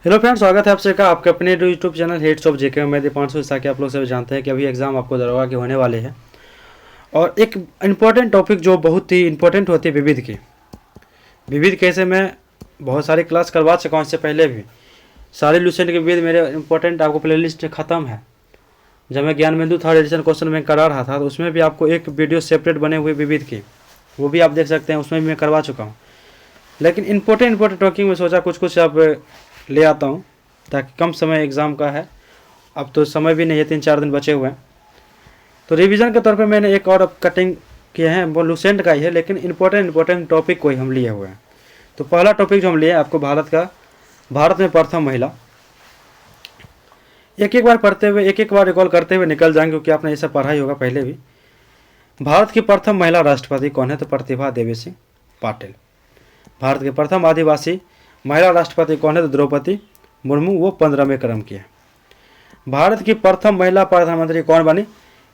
Hello friends, स्वागत है आपसे का आपके अपने यूट्यूब चैनल हेड्स ऑफ जेके में। दीपांशु जैसा कि आप लोग सब जानते हैं कि अभी एग्जाम आपको दरोगा के होने वाले हैं और एक इम्पॉर्टेंट टॉपिक जो बहुत ही इम्पोर्टेंट होती है विविध की। विविध कैसे मैं बहुत सारी क्लास करवा चुका हूँ, इससे पहले भी सारे लूसेंट के विविध मेरे इंपॉर्टेंट आपको प्ले लिस्ट ख़त्म है। जब मैं ज्ञान बिंदु थर्ड एडिशन क्वेश्चन में करा रहा था तो उसमें भी आपको एक वीडियो सेपरेट बने हुए विविध की, वो भी आप देख सकते हैं, उसमें भी मैं करवा चुका हूँ। लेकिन इंपॉर्टेंट टॉकिंग में सोचा कुछ अब ले आता हूँ ताकि कम समय एग्ज़ाम का है, अब तो समय भी नहीं है, 3-4 दिन बचे हुए हैं। तो रिवीजन के तौर पे मैंने एक और कटिंग किए हैं, वो लूसेंट का ही है, लेकिन इंपॉर्टेंट टॉपिक कोई हम लिए हुए हैं। तो पहला टॉपिक जो हम लिए आपको भारत में प्रथम महिला, एक बार पढ़ते हुए एक बार रिकॉल करते हुए निकल जाएंगे क्योंकि आपने ऐसा पढ़ा ही होगा पहले भी। भारत की प्रथम महिला राष्ट्रपति कौन है? तो प्रतिभा देवी सिंह पाटिल। भारत के प्रथम आदिवासी महिला राष्ट्रपति कौन है? तो द्रौपदी मुर्मू, वो 15वें क्रम की है। भारत की प्रथम महिला प्रधानमंत्री कौन बनी?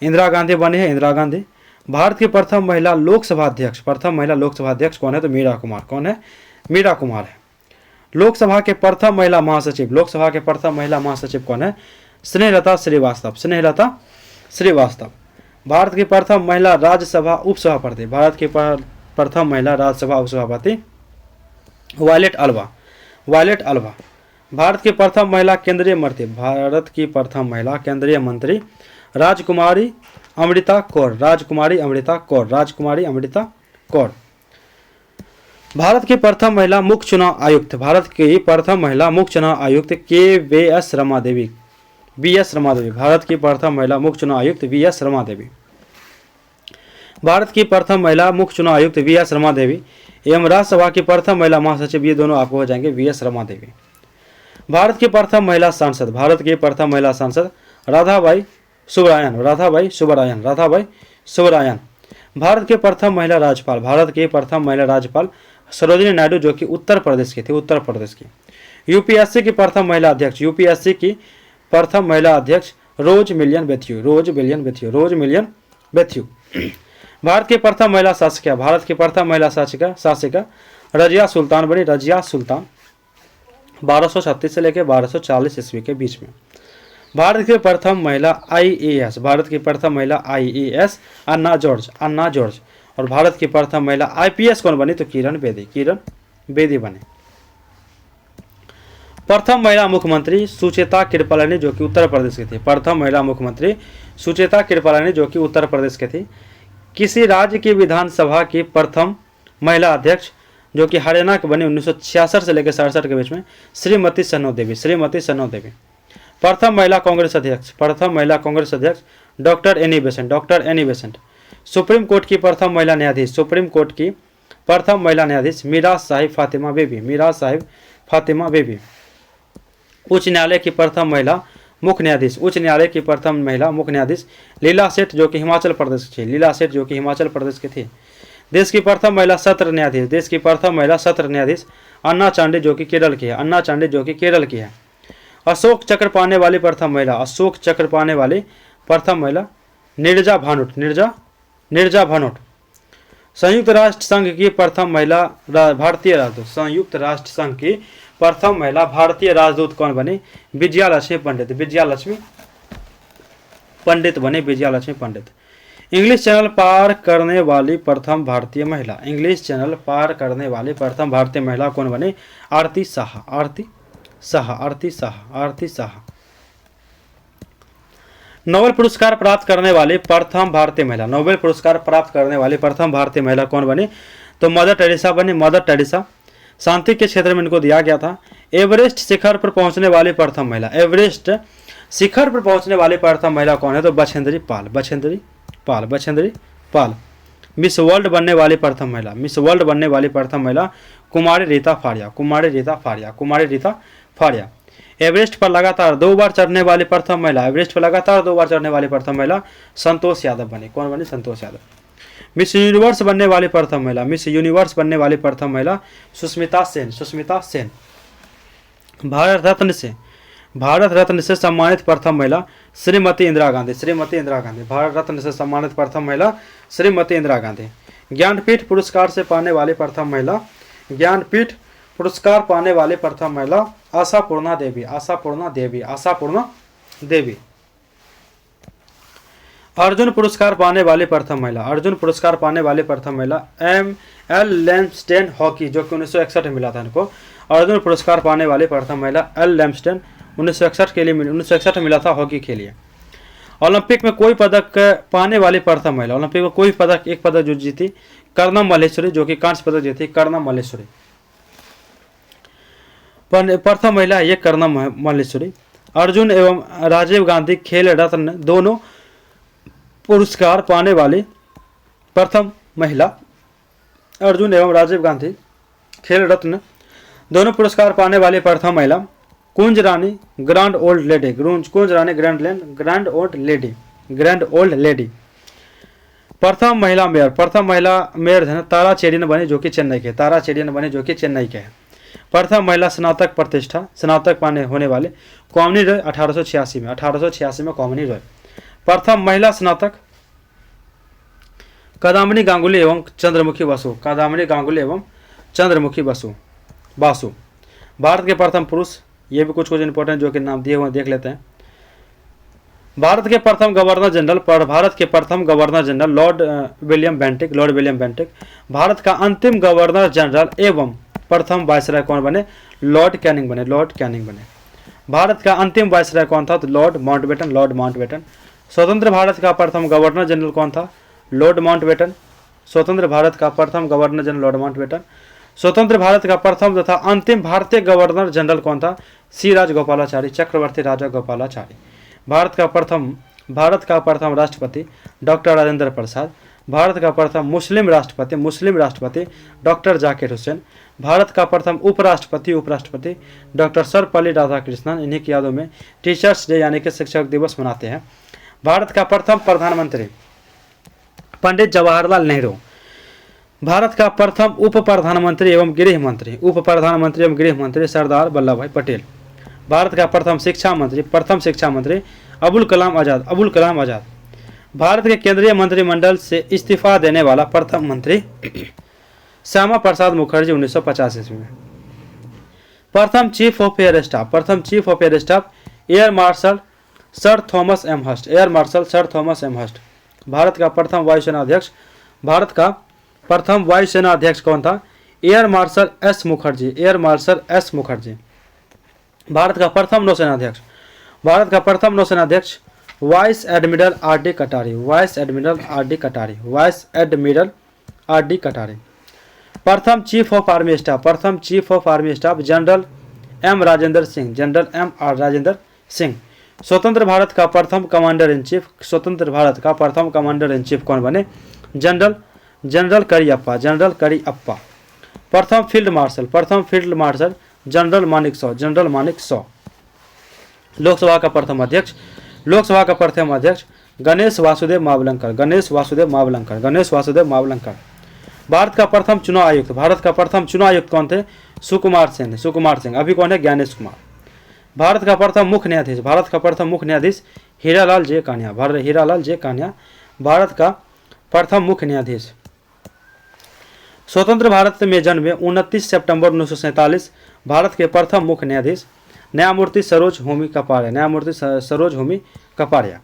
इंदिरा गांधी बनी है, इंदिरा गांधी। भारत की प्रथम महिला लोकसभा अध्यक्ष कौन है? तो मीरा कुमार। कौन है? मीरा कुमार है। लोकसभा के प्रथम महिला महासचिव कौन है? स्नेहलता श्रीवास्तव। भारत की प्रथम महिला राज्यसभा उपसभापति, भारत की प्रथम महिला राज्यसभा उपसभापति वायलेट अल्वा। भारत की प्रथम महिला केंद्रीय मंत्री राजकुमारी अमृता कौर। भारत की प्रथम महिला मुख्य चुनाव आयुक्त, के.वी.एस. रमा देवी। भारत की प्रथम महिला मुख्य चुनाव आयुक्त वी.एस. रमा देवी। भारत की प्रथम महिला मुख्य चुनाव आयुक्त वी.एस. रमा देवी एवं राज्यसभा की प्रथम महिला महासचिव, ये दोनों आपको हो जाएंगे वी.एस. रमा देवी। भारत की प्रथम महिला सांसद, राधाबाई सुब्रायन। भारत के प्रथम महिला राज्यपाल, सरोजिनी नायडू, जो कि उत्तर प्रदेश की थी। यूपीएससी की प्रथम महिला अध्यक्ष रोज मिलियन बेथ्यू। भारत की प्रथम महिला शासिका रजिया सुल्तान बनी, 1236 से लेकर 1240 ईस्वी के बीच में। भारत की प्रथम महिला आईएएस, अन्ना जॉर्ज। और भारत की प्रथम महिला आईपीएस कौन बनी? तो किरण बेदी बने। प्रथम महिला मुख्यमंत्री सुचेता कृपलानी, जो कि उत्तर प्रदेश की थी। उत्तर प्रदेश की थी। किसी राज्य की विधानसभा की प्रथम महिला अध्यक्ष, जो कि हरियाणा के बनी 1966 से लेकर 67 के बीच में, श्रीमती सन्नो देवी। प्रथम महिला कांग्रेस अध्यक्ष doctor Annie Besant. Supreme court की प्रथम महिला न्यायाधीश मीरा साहिब फातिमा बेबी। उच्च न्यायालय की प्रथम महिला मुख्य न्यायाधीश लीला सेठ, जो कि हिमाचल प्रदेश की थी। देश की प्रथम महिला सत्र न्यायाधीश अन्ना चांडी, जो कि केरल की है। अशोक चक्र पाने वाली प्रथम महिला नीरजा भानोट। संयुक्त राष्ट्र संघ की प्रथम महिला भारतीय राजदूत कौन बनी? विजयालक्ष्मी पंडित। इंग्लिश चैनल पार करने वाली प्रथम भारतीय महिला कौन बनी? आरती शाह। नोबेल पुरस्कार प्राप्त करने वाली प्रथम भारतीय महिला कौन बनी? तो मदर टेरेसा। शांति के क्षेत्र में इनको दिया गया था। एवरेस्ट शिखर पर पहुंचने वाली प्रथम महिला कौन है? तो बछेंद्री पाल। मिस वर्ल्ड बनने वाली प्रथम महिला कुमारी रीता फाड़िया। एवरेस्ट पर लगातार 2 बार चढ़ने वाली प्रथम महिला संतोष यादव बनी। कौन बनी? संतोष यादव। मिस यूनिवर्स बनने वाली प्रथम महिला सुष्मिता सेन। भारत रत्न से सम्मानित प्रथम महिला श्रीमती इंदिरा गांधी। ज्ञानपीठ पुरस्कार से पाने वाली प्रथम महिला पुरस्कार पाने वाली प्रथम महिला आशापूर्णा देवी, आशापूर्णा देवी, आशापूर्णा देवी। अर्जुन पुरस्कार पाने वाली प्रथम महिला, अर्जुन पुरस्कार पाने वाली प्रथम महिला एल लैम्पस्टेन हॉकी, जो कि 1961 में मिला था इनको। अर्जुन पुरस्कार पाने वाली प्रथम महिला एल लैम्पस्टेन 1961 के लिए 1961 में मिला था हॉकी के लिए। ओलंपिक में कोई पदक पाने वाली प्रथम महिला, ओलंपिक में कोई पदक एक पदक जो जीती कर्णम मल्लेश्वरी, जो कि कांस्य पदक जीती कर्णम मल्लेश्वरी। प्रथम महिला ये कर्णम मल्लेश्वरी। अर्जुन एवं राजीव गांधी खेल रत्न दोनों पुरस्कार पाने वाली प्रथम महिला, अर्जुन एवं राजीव गांधी खेल रत्न दोनों पुरस्कार पाने वाली प्रथम महिला कुंज रानी ग्रैंड ओल्ड लेडी, कुंज रानी ग्रैंड ओल्ड लेडी। प्रथम महिला मेयर, प्रथम महिला मेयर है तारा चेरियन बनी, जो कि चेन्नई के, तारा चेरियन बनी, जो कि चेन्नई के है। प्रथम महिला स्नातक प्रतिष्ठा, स्नातक पाने होने वाले कामिनी रॉय 1886 में कामिनी रॉय। प्रथम महिला स्नातक कादम्बिनी गांगुली एवं चंद्रमुखी बसु, कादम्बिनी गांगुली एवं चंद्रमुखी बसु। भारत के प्रथम पुरुष, ये भी कुछ इंपॉर्टेंट जो कि नाम दिए हुए देख लेते हैं। भारत के प्रथम governor general Lord William Bentinck. Bharat का अंतिम गवर्नर जनरल एवं प्रथम वायसराय कौन बने? लॉर्ड कैनिंग बने। भारत का अंतिम वायसराय कौन था? तो लॉर्ड माउंटबेटन। स्वतंत्र भारत का प्रथम गवर्नर जनरल कौन था? Lord Mountbatten. स्वतंत्र भारत का प्रथम गवर्नर जनरल लॉर्ड माउंटबेटन। स्वतंत्र भारत का प्रथम तथा अंतिम भारतीय गवर्नर जनरल कौन था? सी राजगोपालाचारी, चक्रवर्ती राजगोपालाचारी। भारत का प्रथम राष्ट्रपति डॉक्टर राजेंद्र प्रसाद। भारत का प्रथम मुस्लिम राष्ट्रपति डॉक्टर जाकिर हुसैन। भारत का प्रथम उपराष्ट्रपति डॉक्टर सर्वपल्ली राधाकृष्णन। इन्हीं की यादों में टीचर्स डे यानी कि शिक्षक दिवस मनाते हैं। भारत का प्रथम प्रधानमंत्री पंडित जवाहरलाल नेहरू। भारत का प्रथम उप प्रधानमंत्री एवं गृह मंत्री सरदार वल्लभ भाई पटेल। भारत का प्रथम शिक्षा मंत्री अबुल कलाम आजाद। भारत के केंद्रीय मंत्रिमंडल से इस्तीफा देने वाला प्रथम मंत्री श्यामा प्रसाद मुखर्जी 1950 ईस्वी में। प्रथम chief of air staff air marshal sir Thomas Elmhirst. Bharat का प्रथम वायुसेना अध्यक्ष कौन था? Air marshal S Mukherjee. Bharat का प्रथम नौसेनाध्यक्ष vice admiral R D Katari. प्रथम chief of army staff general M Rajendra Singh. स्वतंत्र भारत का प्रथम कमांडर इन चीफ कौन बने? जनरल करियप्पा। प्रथम field marshal general Manekshaw. Lok Sabha का प्रथम अध्यक्ष गणेश वासुदेव मावलंकर। भारत का प्रथम चुनाव आयुक्त कौन थे? सुकुमार सिंह। अभी कौन है? ज्ञानेश कुमार। भारत का प्रथम मुख्य न्यायाधीश हीरालाल जे कान्या। भारत का प्रथम मुख्य न्यायाधीश। स्वतंत्र भारत में जन्मे 29 सितंबर 1947 भारत के प्रथम मुख्य न्यायाधीश न्यायमूर्ति सरोज होमी कपाड़िया।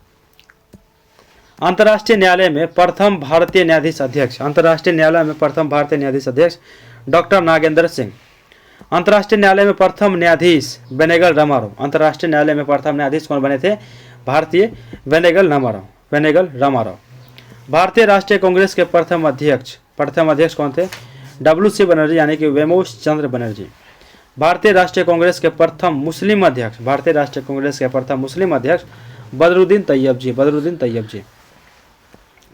अंतर्राष्ट्रीय न्यायालय में प्रथम भारतीय न्यायाधीश अध्यक्ष डॉक्टर नागेंद्र सिंह। अंतर्राष्ट्रीय न्यायालय में प्रथम न्यायाधीश बेनेगल रामाराव। कौन बने थे? भारतीय बेनेगल रामाराव। भारतीय राष्ट्रीय कांग्रेस के प्रथम अध्यक्ष कौन थे? WC बनर्जी यानी कि वेमोस चंद्र बनर्जी। भारतीय राष्ट्रीय कांग्रेस के प्रथम मुस्लिम अध्यक्ष बदरुद्दीन तैयब जी।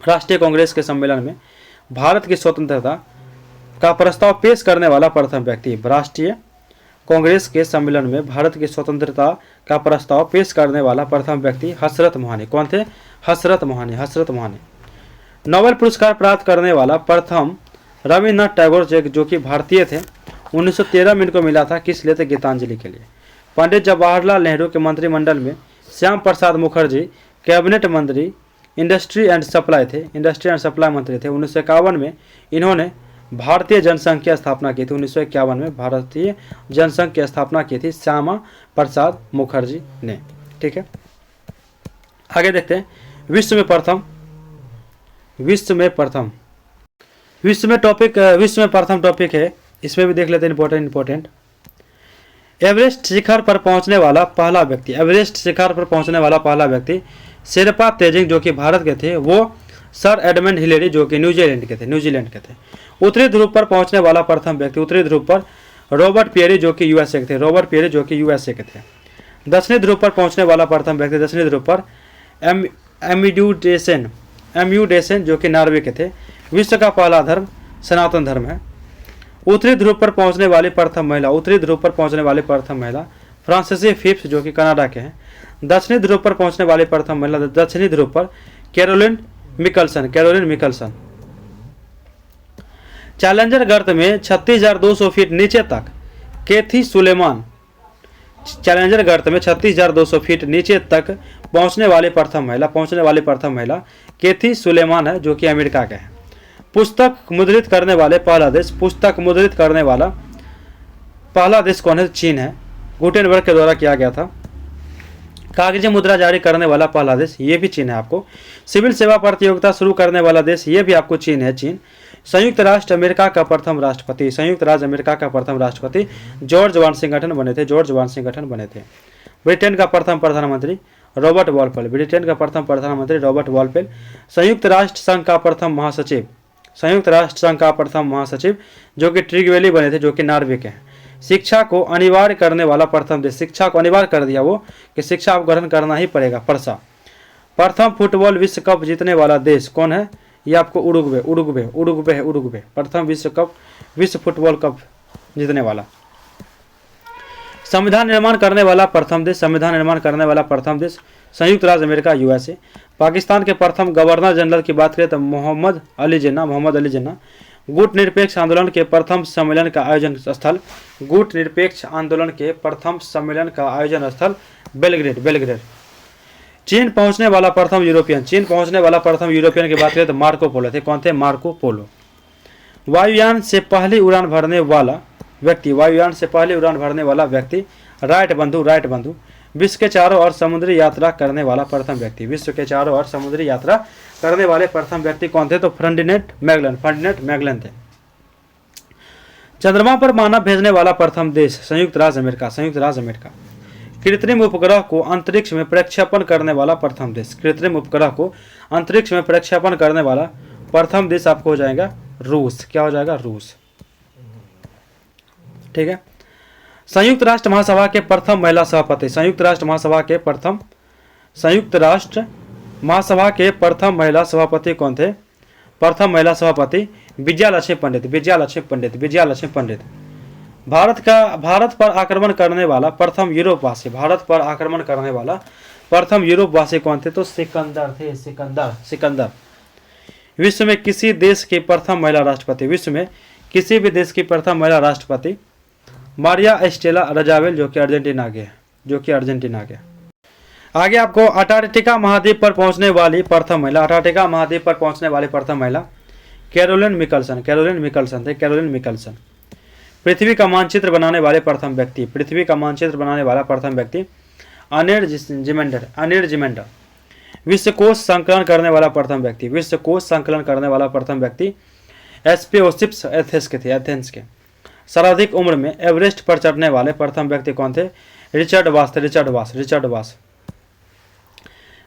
राष्ट्रीय कांग्रेस के सम्मेलन में भारत की स्वतंत्रता का प्रस्ताव पेश करने वाला प्रथम व्यक्ति। राष्ट्रीय कांग्रेस के सम्मेलन में भारत की स्वतंत्रता का प्रस्ताव पेश करने वाला प्रथम व्यक्ति हसरत मोहानी। कौन थे? हसरत मोहानी। नोबेल पुरस्कार प्राप्त करने वाला प्रथम रविन्द्रनाथ टैगोर जो कि भारतीय थे। 1913 में इनको मिला था, किस लिए? थे गीतांजलि के लिए। पंडित जवाहरलाल नेहरू के मंत्रिमंडल में श्याम प्रसाद मुखर्जी कैबिनेट मंत्री इंडस्ट्री एंड सप्लाई मंत्री थे। 1951 में इन्होंने भारतीय जनसंघ की स्थापना की थी 1951 में भारतीय जनसंघ की स्थापना की थी श्यामा प्रसाद मुखर्जी ने। ठीक है, आगे देखते हैं। विश्व में प्रथम टॉपिक है, इसमें भी देख लेते हैं इंपॉर्टेंट। एवरेस्ट शिखर पर पहुंचने वाला पहला व्यक्ति शेरपा तेजिंग जो कि भारत के थे, वो सर एडमंड हिलेरी जो कि न्यूजीलैंड के थे। उत्तरी ध्रुव पर पहुंचने वाला प्रथम व्यक्ति रॉबर्ट पियरी जो कि यूएसए के थे। दक्षिणी ध्रुव पर पहुंचने वाला प्रथम व्यक्ति एम्यू डेसेन जो कि नॉर्वे के थे। विश्व का पहला धर्म सनातन धर्म है। उत्तरी ध्रुव पर पहुंचने वाली प्रथम महिला फ्रांसीसी फिप्स जो कि कनाडा के हैं। दक्षिणी ध्रुव पर पहुंचने वाली प्रथम महिला दक्षिणी ध्रुव पर कैरोलिन मिकलसन। चैलेंजर गर्त में 36,200 फीट नीचे तक कैथी सुलेमान चैलेंजर गर्त में 36,200 फीट नीचे तक पहुंचने वाली प्रथम महिला कैथी सुलेमान है जो कि अमेरिका का है। पुस्तक मुद्रित करने वाला पहला देश कौन है? चीन है। गुटेनबर्ग के द्वारा किया गया था। कागजी मुद्रा जारी करने वाला पहला देश, ये भी चीन है आपको। सिविल सेवा प्रतियोगिता शुरू करने वाला देश, ये भी आपको चीन है, चीन। संयुक्त राज्य अमेरिका का प्रथम राष्ट्रपति जॉर्ज वाशिंगटन बने थे। ब्रिटेन का प्रथम प्रधानमंत्री रॉबर्ट वॉलपेल। संयुक्त राष्ट्र संघ का प्रथम महासचिव जो कि ट्रिगवेली बने थे, जो कि नॉर्वे के हैं। शिक्षा को अनिवार्य करने वाला प्रथम देश, शिक्षा को अनिवार्य कर दिया वो कि शिक्षा आपको ग्रहण करना ही पड़ेगा, परसा। प्रथम फुटबॉल विश्व कप जीतने वाला देश कौन है? ये आपको उरुग्वे। प्रथम विश्व फुटबॉल कप जीतने वाला। संविधान निर्माण करने वाला प्रथम देश संयुक्त राज्य अमेरिका यूएसए। पाकिस्तान के प्रथम गवर्नर जनरल की बात करें तो मोहम्मद अली जिन्ना। गुट निरपेक्ष आंदोलन के प्रथम सम्मेलन का आयोजन स्थल बेलग्रेड। चीन पहुंचने वाला प्रथम यूरोपियन की बात करें तो मार्को पोलो थे। कौन थे? Marco Polo. वायुयान से पहली उड़ान भरने वाला व्यक्ति राइट बंधु। विश्व के चारों ओर समुद्री यात्रा करने वाला प्रथम व्यक्ति कौन थे? तो फर्डिनेंड मैगलन थे। चंद्रमा पर मानव भेजने वाला प्रथम देश संयुक्त राज्य अमेरिका। कृत्रिम उपग्रह को अंतरिक्ष में प्रक्षेपण करने वाला प्रथम देश आपको हो जाएगा रूस। क्या हो जाएगा? रूस। ठीक है। संयुक्त राष्ट्र महासभा के प्रथम महिला सभापति कौन थे? प्रथम महिला सभापति विजयालक्ष्मी पंडित। भारत पर आक्रमण करने वाला प्रथम यूरोपवासी कौन थे? तो सिकंदर थे। सिकंदर। विश्व में किसी देश की प्रथम महिला राष्ट्रपति मारिया एस्टेला रजावेल जो कि अर्जेंटीना के। आगे आपको अंटार्कटिका महाद्वीप पर पहुंचने वाली प्रथम महिला कैरोलिन मिकलसन। पृथ्वी का मानचित्र बनाने वाला प्रथम व्यक्ति अनिर जिमेंडर। विश्वकोश संकलन करने वाला प्रथम व्यक्ति एस्पियोसिप्स एथेंस के। सर्वाधिक उम्र में एवरेस्ट पर चढ़ने वाले प्रथम व्यक्ति कौन थे? रिचर्ड वास।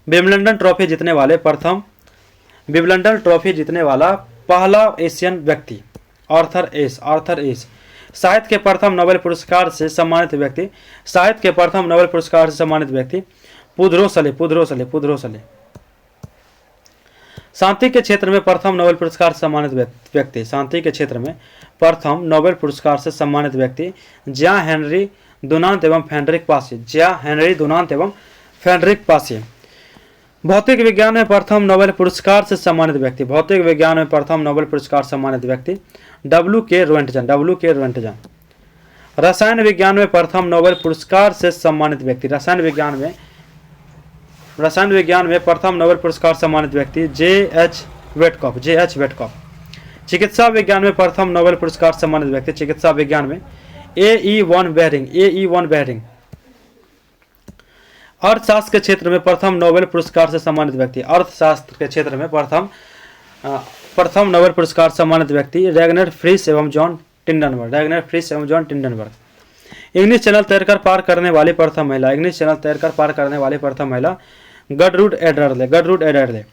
विंबलडन ट्रॉफी जीतने वाला पहला एशियन व्यक्ति आर्थर एश। साहित्य के प्रथम नोबेल पुरस्कार से सम्मानित व्यक्ति पुद्रोसले। शांति के क्षेत्र में प्रथम नोबेल पुरस्कार से सम्मानित व्यक्ति ज्या हेनरी दुनांत एवं फ्रेडरिक पासे। भौतिक विज्ञान में प्रथम नोबेल पुरस्कार से सम्मानित व्यक्ति W.K. रोएंटजन। रसायन विज्ञान में प्रथम नोबेल पुरस्कार से सम्मानित व्यक्ति प्रथम नोबेल पुरस्कार सम्मानित व्यक्ति J.H. वेटकॉफ। चिकित्सा विज्ञान में प्रथम नोबेल पुरस्कार सम्मानित व्यक्ति, चिकित्सा विज्ञान में ए.ई. Von Behring. अर्थशास्त्र के क्षेत्र में प्रथम नोबेल पुरस्कार से सम्मानित व्यक्ति, अर्थशास्त्र के क्षेत्र में प्रथम नोबेल पुरस्कार सम्मानित व्यक्ति रैगनर फ्रिश एवं जॉन टिंडनबर्ग। इंग्लिश चैनल तैरकर पार करने वाली प्रथम महिला, गडरूड एडरले।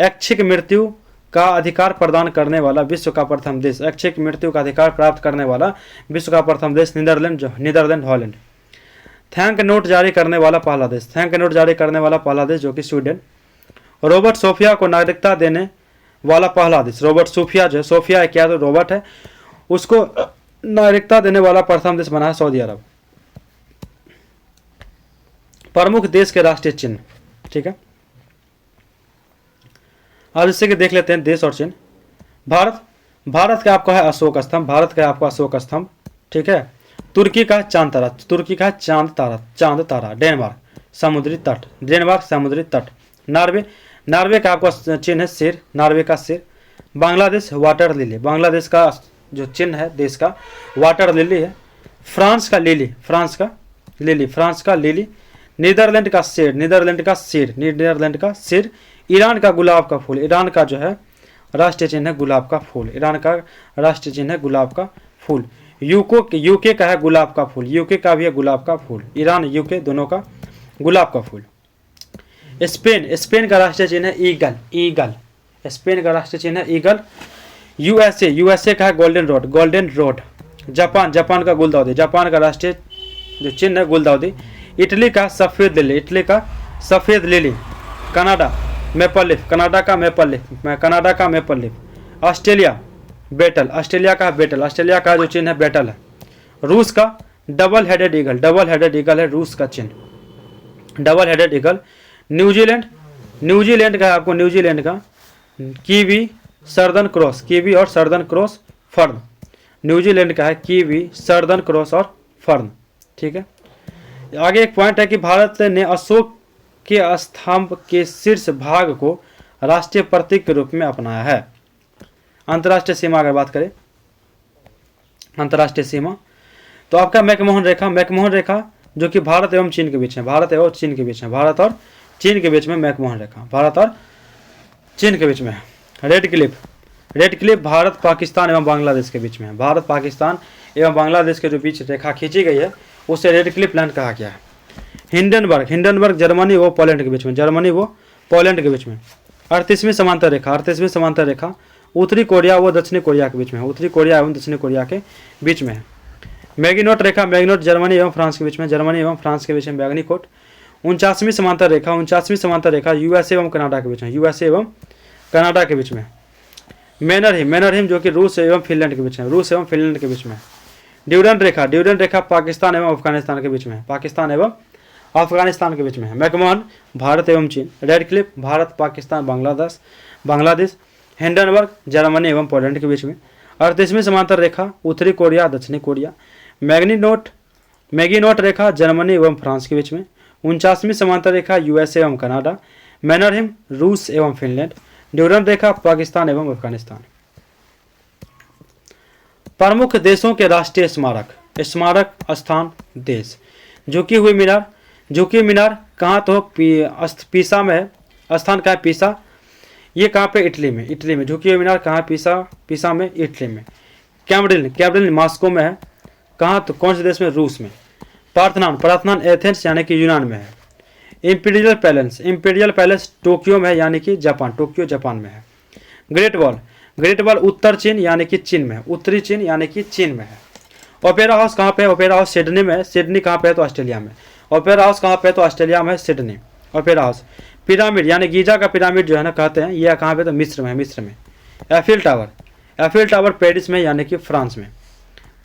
ऐच्छिक मृत्यु का अधिकार प्रदान करने वाला विश्व का प्रथम देश, ऐच्छिक मृत्यु का अधिकार प्राप्त करने वाला विश्व का प्रथम देश नीदरलैंड हॉलैंड। थैंक नोट जारी करने वाला पहला देश जो कि स्वीडन। रॉबर्ट सोफिया को नागरिकता देने वाला पहला देश, रॉबर्ट सोफिया जो है, सोफिया है क्या तो रॉबर्ट है, उसको नागरिकता देने वाला प्रथम देश बना है सऊदी अरब। प्रमुख देश के राष्ट्रीय चिन्ह, ठीक है। अब इससे कि देख लेते हैं देश और चिन्ह। भारत का आपका है अशोक स्तंभ, ठीक है। तुर्की का चांद तारा। डेनमार्क समुद्री तट। नॉर्वे का आपका चिन्ह है शेर, नॉर्वे का शेर। बांग्लादेश वाटर लिली, बांग्लादेश का जो चिन्ह है देश का वाटर लिली है। फ्रांस का लिली। नीदरलैंड का शेर। ईरान का गुलाब का फूल, ईरान का जो है राष्ट्रीय चिन्ह है गुलाब का फूल। यूके का है गुलाब का फूल, यूके का भी है गुलाब का फूल। ईरान यूके दोनों का गुलाब का फूल। स्पेन का राष्ट्रीय चिन्ह है ईगल। स्पेन का राष्ट्रीय चिन्ह है ईगल। यूएसए का है गोल्डन रोड। जापान का गुलदाउदी, जापान का राष्ट्रीय जो चिन्ह है गुलदाउदी। इटली का सफेद लिली। कनाडा का मेपल लीफ। ऑस्ट्रेलिया का जो चिन्ह है बेटल है। रूस का डबल हेडेड ईगल है रूस का चिन्ह, डबल हेडेड ईगल। न्यूजीलैंड का आपको कीवी और सर्दन क्रॉस फर्न। न्यूजीलैंड का है कीवी, सर्दन क्रॉस और फर्न, ठीक है। आगे एक पॉइंट है कि भारत ने अशोक के स्तंभ के शीर्ष भाग को राष्ट्रीय प्रतीक के रूप में अपनाया है। अंतर्राष्ट्रीय सीमा अगर बात करें, अंतर्राष्ट्रीय सीमा तो आपका मैकमोहन रेखा जो कि भारत और चीन के बीच में मैकमोहन रेखा भारत और चीन के बीच में है। रेड क्लिफ भारत पाकिस्तान एवं बांग्लादेश के बीच में है। भारत पाकिस्तान एवं बांग्लादेश के जो बीच रेखा खींची गई है उसे रेड क्लिफ लाइन कहा गया है। हिंडनबर्ग जर्मनी व पोलैंड के बीच में। 38वीं समांतर रेखा उत्तरी कोरिया व दक्षिणी कोरिया के बीच में है, उत्तरी कोरिया एवं दक्षिणी कोरिया के बीच में है। मैग्नीनोट जर्मनी एवं फ्रांस के बीच में, मैग्नीकोट। 49वीं समांतर रेखा यूएसए एवं कनाडा के बीच में। मैनरहिम जो कि रूस एवं फिनलैंड के बीच में। ड्यूरन रेखा पाकिस्तान एवं अफगानिस्तान के बीच में है। मैकमोहन भारत एवं चीन। Red Cliff Bharat Pakistan Bangladesh. Hindenburg Germany एवं पोलैंड के बीच में। 38वीं समांतर रेखा उत्तरी कोरिया दक्षिणी कोरिया। मैग्नीनोट रेखा जर्मनी एवं फ्रांस के बीच में। 49वीं समांतर रेखा यूएसए एवं कनाडा। मैनरहिम रूस एवं फिनलैंड। ड्यूरन रेखा पाकिस्तान एवं अफगानिस्तान। प्रमुख देशों के राष्ट्रीय स्मारक स्थान देश। झुकी हुई मीनार कहाँ तो पीसा में है, स्थान कहाँ है पीसा, ये कहाँ पे इटली में। झुकी हुई मीनार कहाँ पीसा में इटली में। कैम्ब्रिल मॉस्को में है, कहाँ तो कौन से देश में, रूस में। पार्थनान एथेंस यानी कि यूनान में है। इम्पीरियल पैलेस टोक्यो में है यानी कि जापान में है। ग्रेट वॉल उत्तर चीन यानी कि चीन में है, उत्तरी चीन यानी कि चीन में है। ओपेरा हाउस कहाँ पे है, ओपेरा हाउस सिडनी में है। सिडनी कहाँ पे है तो ऑस्ट्रेलिया में। ओपेरा हाउस कहाँ पे है तो ऑस्ट्रेलिया में है सिडनी ओपेरा हाउस। पिरामिड यानी गीजा का पिरामिड जो है ना कहते हैं, यह कहाँ पे तो मिस्र में। एफिल टावर पेरिस में यानी कि फ्रांस में।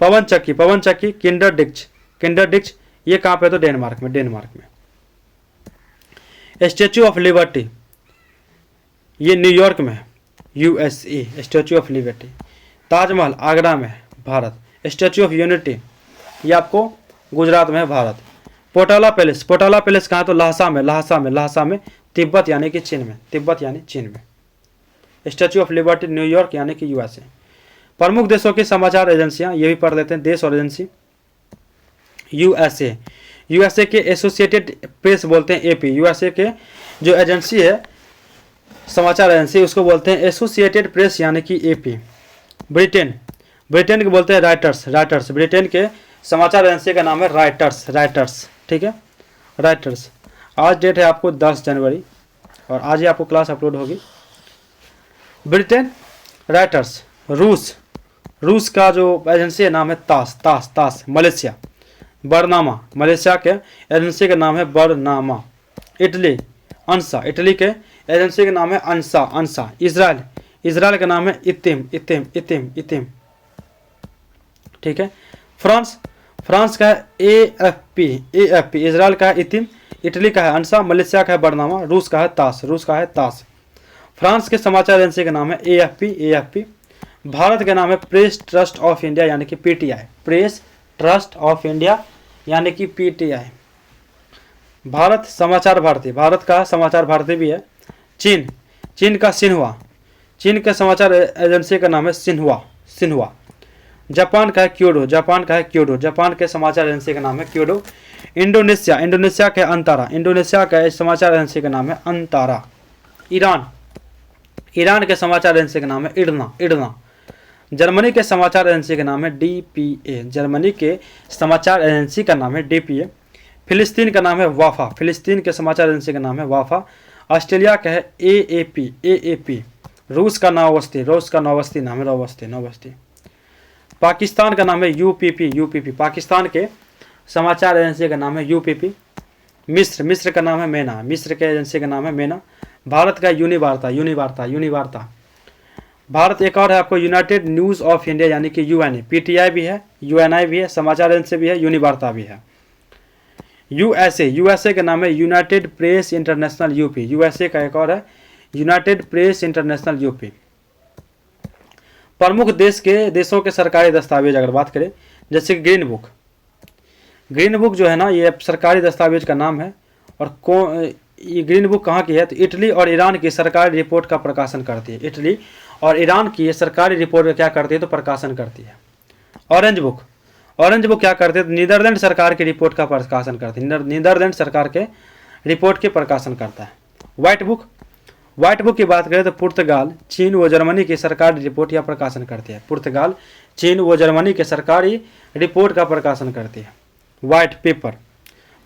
पवन चक्की किंडरडिक्च ये कहाँ पे तो डेनमार्क में। स्टैचू ऑफ लिबर्टी ये न्यूयॉर्क में है, USA. Statue of liberty. Taj Mahal Agra में है, भारत। स्टैचू ऑफ यूनिटी ये आपको गुजरात में है, भारत। पोटाला पैलेस कहाँ तो लहासा में तिब्बत यानी कि चीन में। स्टैचू ऑफ लिबर्टी न्यूयॉर्क यानी कि यूएसए। प्रमुख देशों की समाचार एजेंसियां, ये भी पढ़ लेते हैं, देश और एजेंसी। यूएसए, यूएसए के एसोसिएटेड प्रेस बोलते हैं एपी। यूएसए के जो एजेंसी है, समाचार एजेंसी, उसको बोलते हैं एसोसिएटेड प्रेस यानी कि एपी। ब्रिटेन, ब्रिटेन के बोलते हैं राइटर्स, राइटर्स। ब्रिटेन के समाचार एजेंसी का नाम है राइटर्स, राइटर्स, ठीक है, राइटर्स। आज डेट है आपको 10 जनवरी और आज ही आपको क्लास अपलोड होगी। Britain, writers. रूस, रूस का जो एजेंसी का नाम है तास, तास, तास। मलेशिया, बरनामा, मलेशिया के एजेंसी का नाम है बरनामा। इटली, अंसा, इटली के एजेंसी का नाम है अंसा, अंसा। इजराइल, इजराइल का नाम है इतिम, इतिम, इतिम, इतिम, ठीक है। फ्रांस, फ्रांस का है एएफपी, एएफपी। इजराइल का है इतिम, इटली का है अंसा, मलेशिया का है बरनामा, रूस का है तास, रूस का है तास। फ्रांस के समाचार एजेंसी का नाम है एएफपी, एएफपी। भारत का नाम है प्रेस ट्रस्ट ऑफ इंडिया यानी कि PTI, press trust of India यानी कि पीटीआई। भारत, समाचार भारती, भारत का समाचार भारती भी है। चीन, चीन का सिन्हुआ, चीन के समाचार एजेंसी का नाम है सिन्हुआ, सिन्हुआ। जापान का है क्योडो, जापान का है क्योडो, जापान के समाचार एजेंसी का नाम है क्योडो। इंडोनेशिया, इंडोनेशिया के अंतारा, इंडोनेशिया का समाचार एजेंसी का नाम है अंतारा। ईरान, ईरान के समाचार एजेंसी का नाम है इडना, इडना। जर्मनी के समाचार एजेंसी का नाम है डीपीए, जर्मनी के समाचार एजेंसी का नाम है डीपीए। फिलिस्तीन का नाम है वाफा, फिलिस्तीन के समाचार एजेंसी का नाम है वाफा। ऑस्ट्रेलिया का है एएपी, एएपी। रूस का नौवस्ती, रूस का नौवस्ती नाम है, नौवस्ती, नौवस्ती। पाकिस्तान का नाम है यूपीपी, यूपीपी, पाकिस्तान के समाचार एजेंसी का नाम है यूपीपी। मिस्र, मिस्र का नाम है मेना, मिस्र के एजेंसी का नाम है मेना। भारत का यूनिवार्ता, यूनिवार्ता, यूनिवार्ता। भारत एक और है आपको यूनाइटेड न्यूज़ ऑफ इंडिया यानी कि यूएनए, पीटीआई भी है, यूएनआई भी है, समाचार एजेंसी भी है, यूनिवार्ता भी है। यूएसए, यूएसए का नाम है United press international UP, USA का एक और है यूनाइटेड प्रेस इंटरनेशनल यूपी। प्रमुख देशों के सरकारी दस्तावेज अगर बात करें, जैसे ग्रीन बुक, ग्रीन बुक जो है ना, ये सरकारी दस्तावेज का नाम है। और ये ग्रीन बुक कहाँ की है, तो इटली और ईरान की सरकारी रिपोर्ट का प्रकाशन करती है। इटली और ईरान की ये सरकारी रिपोर्ट का क्या करती है, तो प्रकाशन करती है। ऑरेंज बुक, ऑरेंज बुक क्या करते हैं, तो नीदरलैंड सरकार की रिपोर्ट का प्रकाशन करती है, नीदरलैंड सरकार के रिपोर्ट के प्रकाशन करता है। व्हाइट बुक, व्हाइट बुक की बात करें तो पुर्तगाल, चीन व जर्मनी की सरकारी रिपोर्ट या प्रकाशन करती है। पुर्तगाल, चीन व जर्मनी के सरकारी रिपोर्ट का प्रकाशन करती है। White paper,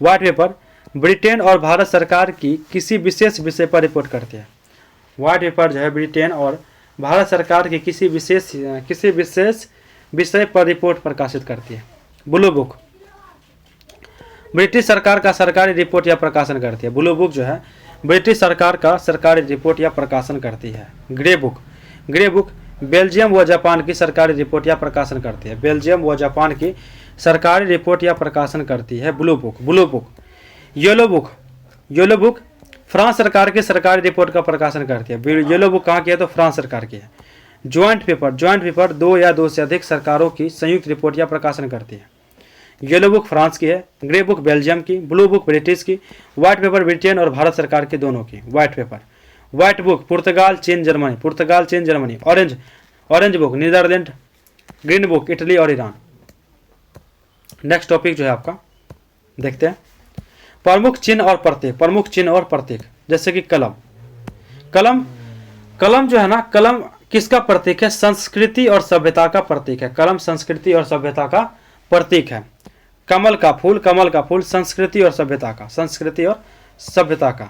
white paper Britain और भारत सरकार की किसी विशेष विषय पर रिपोर्ट करती है। व्हाइट पेपर जो है ब्रिटेन और भारत सरकार की किसी विशेष विषय पर रिपोर्ट प्रकाशित करती है। ब्लू बुक ब्रिटिश सरकार का सरकारी रिपोर्ट या प्रकाशन करती है। ब्लू बुक जो है ब्रिटिश सरकार का सरकारी रिपोर्ट या प्रकाशन करती है। Grey book, grey book Belgium व जापान की सरकारी रिपोर्ट या प्रकाशन करती है। बेल्जियम व जापान की सरकारी रिपोर्ट या प्रकाशन करती है blue book. Blue book. Yellow book, yellow book France सरकार की सरकारी रिपोर्ट का प्रकाशन करती है। येलो बुक कहाँ की है, तो फ्रांस सरकार की है। ज्वाइंट पेपर, ज्वाइंट पेपर दो या दो से अधिक सरकारों की संयुक्त रिपोर्ट या प्रकाशन करती है। येलो बुक फ्रांस की है, ग्रे बुक बेल्जियम की, ब्लू बुक ब्रिटिश की, व्हाइट पेपर ब्रिटेन और भारत सरकार की दोनों की। व्हाइट पेपर, व्हाइट बुक पुर्तगाल, चीन, जर्मनी, पुर्तगाल, चीन, Germany. Orange, orange book Netherlands, green book Italy और ईरान। नेक्स्ट टॉपिक जो है आपका देखते हैं, प्रमुख चिन्ह और प्रतीक। प्रमुख चिन्ह और प्रतीक जैसे कि कलम, कलम, कलम जो है ना, कलम किसका प्रतीक है, संस्कृति और सभ्यता का प्रतीक है। कलम संस्कृति और सभ्यता का प्रतीक है। कमल का फूल, कमल का फूल संस्कृति और सभ्यता का, संस्कृति और सभ्यता का।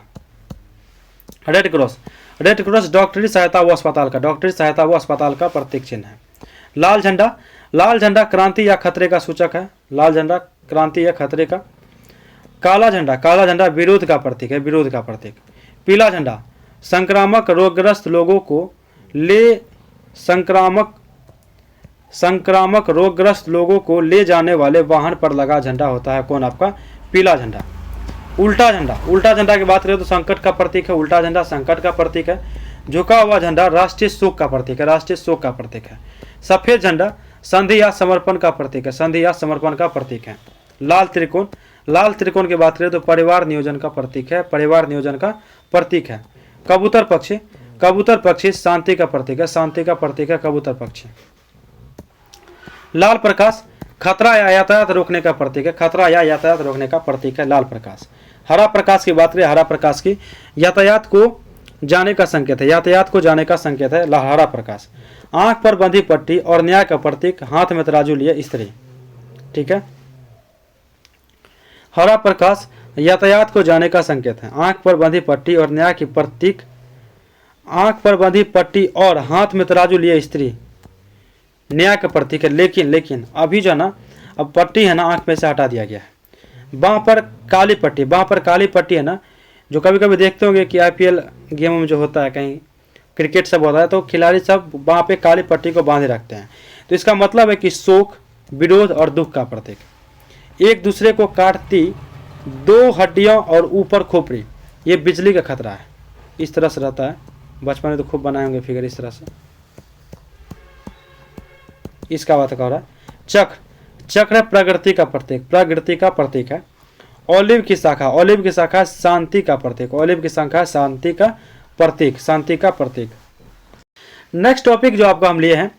रेड क्रॉस, रेड क्रॉस डॉक्टरी सहायता व अस्पताल का, डॉक्टरी सहायता व अस्पताल का प्रतीक चिन्ह है। लाल झंडा, लाल झंडा क्रांति या खतरे का सूचक है। लाल झंडा क्रांति या खतरे का। काला झंडा, काला झंडा विरोध का प्रतीक है, विरोध का प्रतीक। पीला झंडा संक्रामक रोगग्रस्त लोगों को ले संक्रामक रोगग्रस्त लोगों को ले जाने वाले वाहन पर लगा झंडा होता है। कौन, आपका पीला झंडा। उल्टा झंडा, उल्टा झंडा की बात करें तो संकट का प्रतीक है। उल्टा झंडा संकट का प्रतीक है। झुका हुआ झंडा राष्ट्रीय शोक का प्रतीक है, राष्ट्रीय शोक का प्रतीक है। सफेद झंडा संधि या समर्पण का प्रतीक है, संधि या समर्पण का प्रतीक है। लाल त्रिकोण, लाल त्रिकोण की बात करें तो परिवार नियोजन का प्रतीक है, परिवार नियोजन का प्रतीक है। कबूतर पक्षी, कबूतर पक्षी शांति का प्रतीक है, शांति का प्रतीक है कबूतर पक्षी। लाल प्रकाश खतरा या यातायात रोकने का प्रतीक है, खतरा या यातायात रोकने का प्रतीक है लाल प्रकाश। हरा प्रकाश की बात करें, हरा प्रकाश की यातायात को जाने का संकेत है, यातायात को जाने का संकेत है हरा प्रकाश। आंख पर बंधी पट्टी और न्याय का प्रतीक, हाथ में तराजू लिए स्त्री, ठीक है। हरा प्रकाश यातायात को जाने का संकेत है, आंख पर बंधी पट्टी और न्याय की प्रतीक, आंख पर बंधी पट्टी और हाथ में तराजू लिए स्त्री न्याय का प्रतीक है। लेकिन अभी जो ना, अब पट्टी है ना आंख में से हटा दिया गया है। बाँह पर काली पट्टी, बाँह पर काली पट्टी है ना, जो कभी कभी देखते होंगे कि आईपीएल गेम में जो होता है, कहीं क्रिकेट सब होता है तो खिलाड़ी सब बाँह पे काली पट्टी को बांधे रखते हैं, तो इसका मतलब है कि शोक, विरोध और दुख का प्रतीक। एक दूसरे को काटती दो हड्डियां और ऊपर खोपड़ी, ये बिजली का खतरा है। इस तरह से रहता है, बचपन में तो खूब बनाए होंगे फिगर इस तरह से। इसका बात कर रहा है। चक्र, चक्र प्रकृति का प्रतीक, प्रकृति का प्रतीक है। ऑलिव की शाखा, ऑलिव की शाखा शांति का प्रतीक, ऑलिव की शाखा शांति का प्रतीक, शांति का प्रतीक। नेक्स्ट टॉपिक जो आपको हम लिए हैं,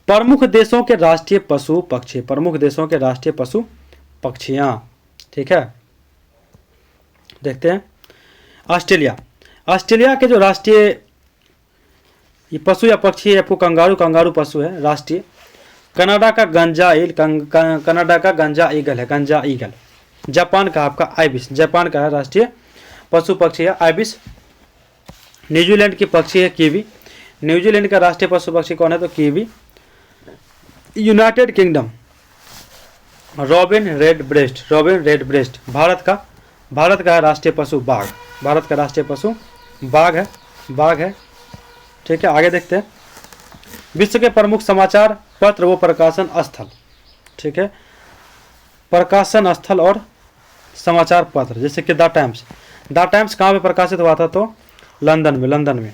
प्रमुख देशों के राष्ट्रीय पशु पक्षी, प्रमुख देशों के राष्ट्रीय पशु पक्षियां, ठीक है। देखते हैं ऑस्ट्रेलिया, ऑस्ट्रेलिया के जो राष्ट्रीय ये पशु या पक्षी है आपको कंगारू, कंगारू पशु है राष्ट्रीय। कनाडा का गंजा ईल, कनाडा का गंजा ईगल है, गंजा ईगल। जापान का आपका आइबिस, जापान का है राष्ट्रीय पशु पक्षी है आइबिस। न्यूजीलैंड की पक्षी है कीवी, न्यूजीलैंड का राष्ट्रीय पशु पक्षी कौन है तो kiwi. United kingdom robin red breast, robin red breast. Bharat का है राष्ट्रीय पशु बाघ, भारत का राष्ट्रीय पशु बाघ है, बाघ है, ठीक है। आगे देखते हैं विश्व के प्रमुख समाचार पत्र व प्रकाशन स्थल, ठीक है। प्रकाशन स्थल और समाचार पत्र जैसे कि द टाइम्स, द टाइम्स कहाँ पे प्रकाशित हुआ था तो लंदन में, लंदन में।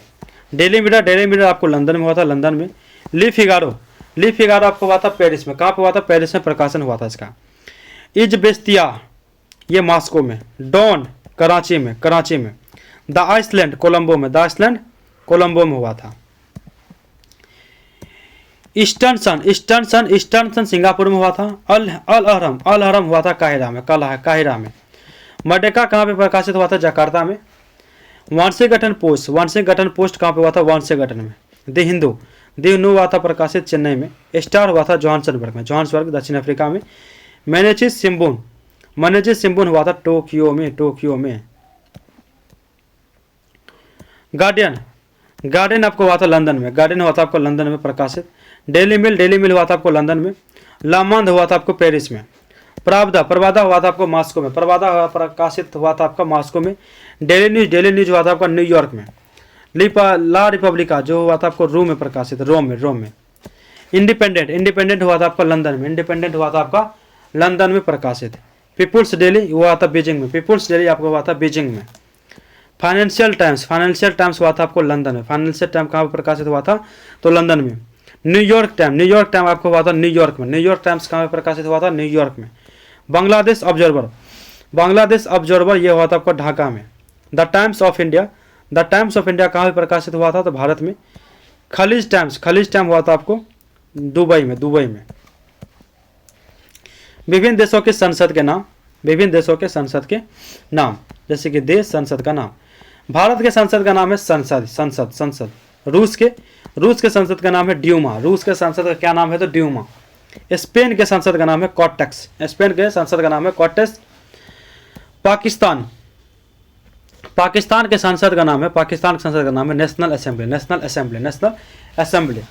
डेली मीरर, डेली मीरर आपको लंदन में हुआ था, लंदन में। ली फिगारो, ली फिगारो आपको हुआ था पेरिस में, कहाँ पे हुआ था पेरिस में प्रकाशन हुआ था इसका। इजबेस्तिया ये मॉस्को में, डॉन कराची में, कराची में। द आइसलैंड कोलंबो में, द आइसलैंड कोलंबो में हुआ था। ईस्टर्न सन, ईस्टर्न सन, ईस्टर्न सन सिंगापुर में हुआ था। अल अहरम, अल अहरम हुआ था काहिरा में, काहिरा में। मर्डेका कहाँ पे प्रकाशित हुआ था जकार्ता में। वांशिगटन पोस्ट, वांशिगटन पोस्ट कहाँ पे हुआ था वांशिगटन में। द हिंदू, द हिंदू हुआ था प्रकाशित चेन्नई में। स्टार हुआ था जोहान्सबर्ग में, जोहान्सबर्ग दक्षिण अफ्रीका में। मैनेचिस सिम्बुन, मैनेचिस सिम्बुन हुआ था टोक्यो में, टोक्यो में। गार्डियन, गार्डियन आपको हुआ था लंदन में, गार्डियन हुआ था आपको लंदन में प्रकाशित। डेली मिल, डेली मिल हुआ था आपको लंदन में। लामंद हुआ था आपको पेरिस में। प्रवादा, प्रवादा हुआ था आपको मॉस्को में, प्रवादा प्रकाशित हुआ था आपका मॉस्को में। डेली न्यूज, डेली न्यूज हुआ था आपका न्यूयॉर्क में। ला रिपब्लिका जो हुआ था आपको रोम में प्रकाशित, रोम में, रोम में। इंडिपेंडेंट, इंडिपेंडेंट हुआ था आपका लंदन में, इंडिपेंडेंट हुआ था आपका लंदन में प्रकाशित। पीपुल्स डेली हुआ था बीजिंग में, पीपुल्स डेली आपको हुआ था बीजिंग में। फाइनेंशियल टाइम्स, फाइनेंशियल टाइम्स हुआ था आपको लंदन में। फाइनेंशियल टाइम कहाँ पर प्रकाशित हुआ था तो लंदन में। न्यूयॉर्क टाइम, न्यूयॉर्क टाइम आपको हुआ था न्यूयॉर्क में। न्यूयॉर्क टाइम्स कहाँ पर प्रकाशित हुआ था न्यूयॉर्क में। बांग्लादेश ऑब्जर्वर, बांग्लादेश ऑब्जर्वर ये हुआ था आपको ढाका में। The times of India, the times of India कहाँ पर प्रकाशित हुआ था तो भारत में। खलीज टाइम्स, खलीज टाइम हुआ था आपको दुबई में, दुबई में। विभिन्न देशों के संसद के नाम, विभिन्न देशों के संसद के नाम जैसे कि देश, संसद का नाम। भारत के संसद का नाम है संसद, संसद, संसद। रूस के संसद का नाम है ड्यूमा, रूस के संसद का क्या नाम है तो ड्यूमा। स्पेन के संसद का नाम है कॉर्टेक्स, स्पेन के संसद का नाम है कॉर्टेक्स। पाकिस्तान, पाकिस्तान के संसद का नाम है, पाकिस्तान के संसद का नाम है national assembly, national assembly, national assembly.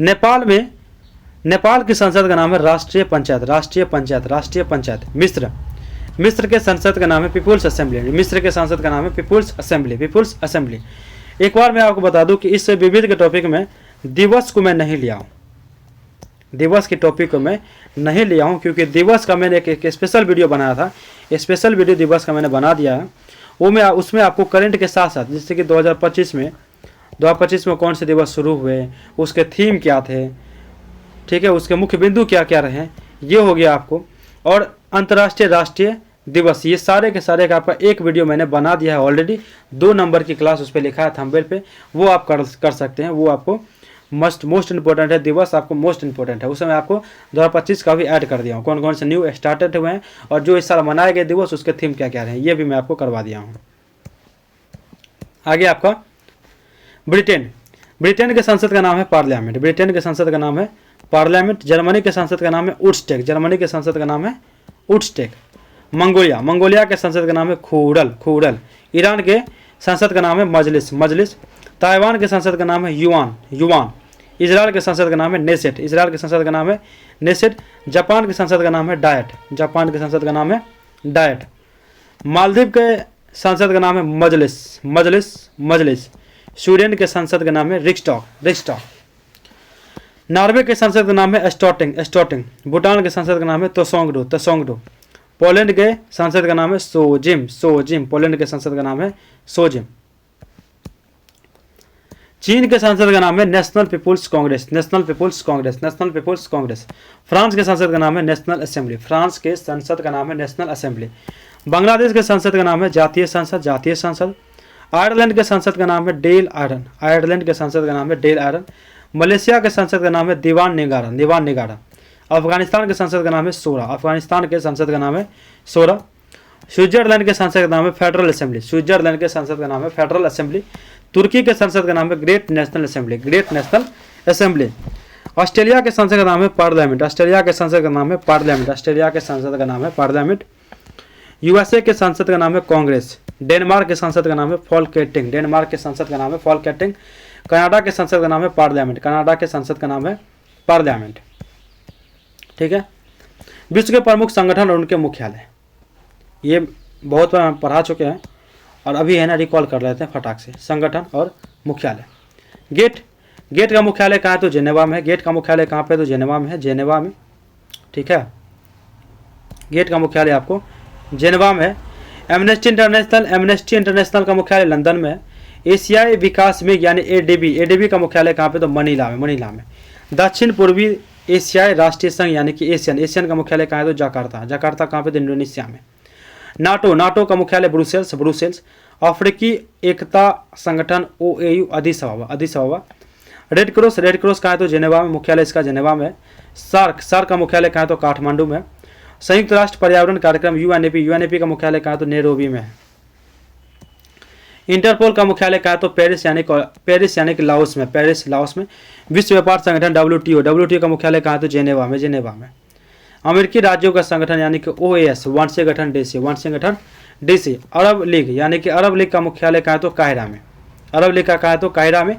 Nepal में, नेपाल की संसद का नाम है राष्ट्रीय पंचायत, राष्ट्रीय पंचायत, राष्ट्रीय पंचायत। मिस्र, मिस्र के संसद का नाम है पीपुल्स असेंबली, मिस्र के संसद का नाम है पीपुल्स असेंबली, पीपुल्स असेंबली। एक बार मैं आपको बता दूं कि इस विविध के टॉपिक में दिवस को मैं नहीं लिया हूँ, दिवस के टॉपिक को मैं नहीं लिया हूँ क्योंकि दिवस का मैंने एक स्पेशल वीडियो बनाया था, स्पेशल वीडियो दिवस का मैंने बना दिया है। वो मैं उसमें आपको करंट के साथ साथ जैसे कि 2025 में कौन से दिवस शुरू हुए, उसके थीम क्या थे, ठीक है, उसके मुख्य बिंदु क्या क्या रहे, ये हो गया आपको। और अंतर्राष्ट्रीय राष्ट्रीय दिवस, ये सारे के सारे का आपका एक वीडियो मैंने बना दिया है ऑलरेडी। 2 नंबर की क्लास उस पर लिखा है थंबनेल पे, वो आप कर सकते हैं, वो आपको मोस्ट इंपॉर्टेंट है दिवस, आपको मोस्ट इंपॉर्टेंट है। उसमें मैं आपको 2025 का भी ऐड कर दिया हूँ, कौन कौन से न्यू स्टार्टेड हुए हैं और जो इस साल मनाए गए दिवस उसके थीम क्या क्या रहे हैं, ये भी मैं आपको करवा दिया हूँ। आगे आपका ब्रिटेन, ब्रिटेन के संसद का नाम है पार्लियामेंट, ब्रिटेन के संसद का नाम है पार्लियामेंट। जर्मनी के संसद का नाम है वुडस्टेक, जर्मनी के संसद का नाम है वुडस्टेक। मंगोलिया, मंगोलिया के संसद का नाम है खुरल, खुरल। ईरान के संसद का नाम है मजलिस, मजलिस। ताइवान के संसद का नाम है युआन, युआन। इजराइल के संसद का नाम है नेसेट, इजराइल के संसद का नाम है नेसेट। जापान के संसद का नाम है डायट, जापान के संसद का नाम है डायट। मालदीव के संसद का नाम है मजलिस, मजलिस, मजलिस। स्वीडन के संसद का नाम है रिक्सटॉक, रिक्सटॉक। नॉर्वे के संसद का नाम है स्टॉटिंग, स्टॉटिंग। भूटान के संसद का नाम है तसोंगडो, तसोंगडो। पोलैंड के संसद का नाम है सोजिम, सोजिम। पोलैंड के संसद का नाम है सोजिम। चीन के संसद का नाम है National People's Congress, National People's Congress, National People's Congress. France के संसद का नाम है नेशनल असेंबली, फ्रांस के संसद का नाम है नेशनल असेंबली। बांग्लादेश के संसद का नाम है जातीय संसद, जातीय संसद। आयरलैंड के संसद का नाम है डेल आयरन, आयरलैंड के संसद का नाम है डेल आयरन। मलेशिया के संसद का नाम है दीवान निगारा, दीवान निगारा। अफगानिस्तान के संसद का नाम है सोरा, अफगानिस्तान के संसद का नाम है सोरा। स्विट्जरलैंड के संसद का नाम है फेडरल असेंबली, स्विट्जरलैंड के संसद का नाम है फेडरल असेंबली। तुर्की के संसद का नाम है great national assembly, great national assembly. Australia के संसद का नाम है पार्लियामेंट, ऑस्ट्रेलिया के संसद का नाम है पार्लियामेंट, ऑस्ट्रेलिया के संसद का नाम है पार्लियामेंट। यूएसए के संसद का नाम है कांग्रेस। डेनमार्क के संसद का नाम है फॉल्केटिंग, डेनमार्क के संसद का नाम है फॉल्केटिंग। कनाडा के संसद का नाम है पार्लियामेंट, कनाडा के संसद का नाम है पार्लियामेंट। ठीक है। विश्व के प्रमुख संगठन और उनके मुख्यालय, ये बहुत बार हम पढ़ा चुके हैं और अभी है ना रिकॉल कर लेते हैं फटाक से। संगठन और मुख्यालय। गेट, गेट का मुख्यालय कहाँ है तो जेनेवा में है, गेट का मुख्यालय कहाँ पे तो जेनेवा में है, जेनेवा में। ठीक है, गेट का मुख्यालय आपको जेनेवा में है। एमनेस्टी इंटरनेशनल, एमनेस्टी इंटरनेशनल का मुख्यालय लंदन में है। एशियाई विकास में यानी एडीबी, एडीबी का मुख्यालय कहाँ पे तो मनीला में, मनीला में। दक्षिण पूर्वी एशियाई राष्ट्रीय संघ यानी कि एशियन, एशियन का मुख्यालय कहाँ है तो जकार्ता, जकार्ता कहाँ पे तो इंडोनेशिया में। नाटो, नाटो का मुख्यालय ब्रुसेल्स, ब्रुसेल्स। अफ्रीकी एकता संगठन OAU Addis Ababa, Addis Ababa. Red Cross, Red Cross कहाँ है तो जेनेवा में, मुख्यालय इसका जेनेवा में है। सार्क, सार्क का मुख्यालय कहाँ है तो काठमांडू में। संयुक्त राष्ट्र पर्यावरण कार्यक्रम यूएनईपी, यूएनईपी का मुख्यालय कहाँ है तो नैरोबी में है। इंटरपोल का मुख्यालय कहाँ है तो पेरिस यानी कि लाओस में, पेरिस लाओस में। विश्व व्यापार संगठन डब्ल्यूटीओ, डब्ल्यूटीओ का मुख्यालय कहाँ है तो जेनेवा में, जेनेवा में। अमेरिकी राज्यों का संगठन यानी कि ओएस, वाणिज्य गठन डीसी, वाणिज्य गठन डीसी। अरब लीग यानी कि अरब लीग का मुख्यालय कहाँ है तो काहिरा में, अरब लीग का कहाँ है तो काहिरा में।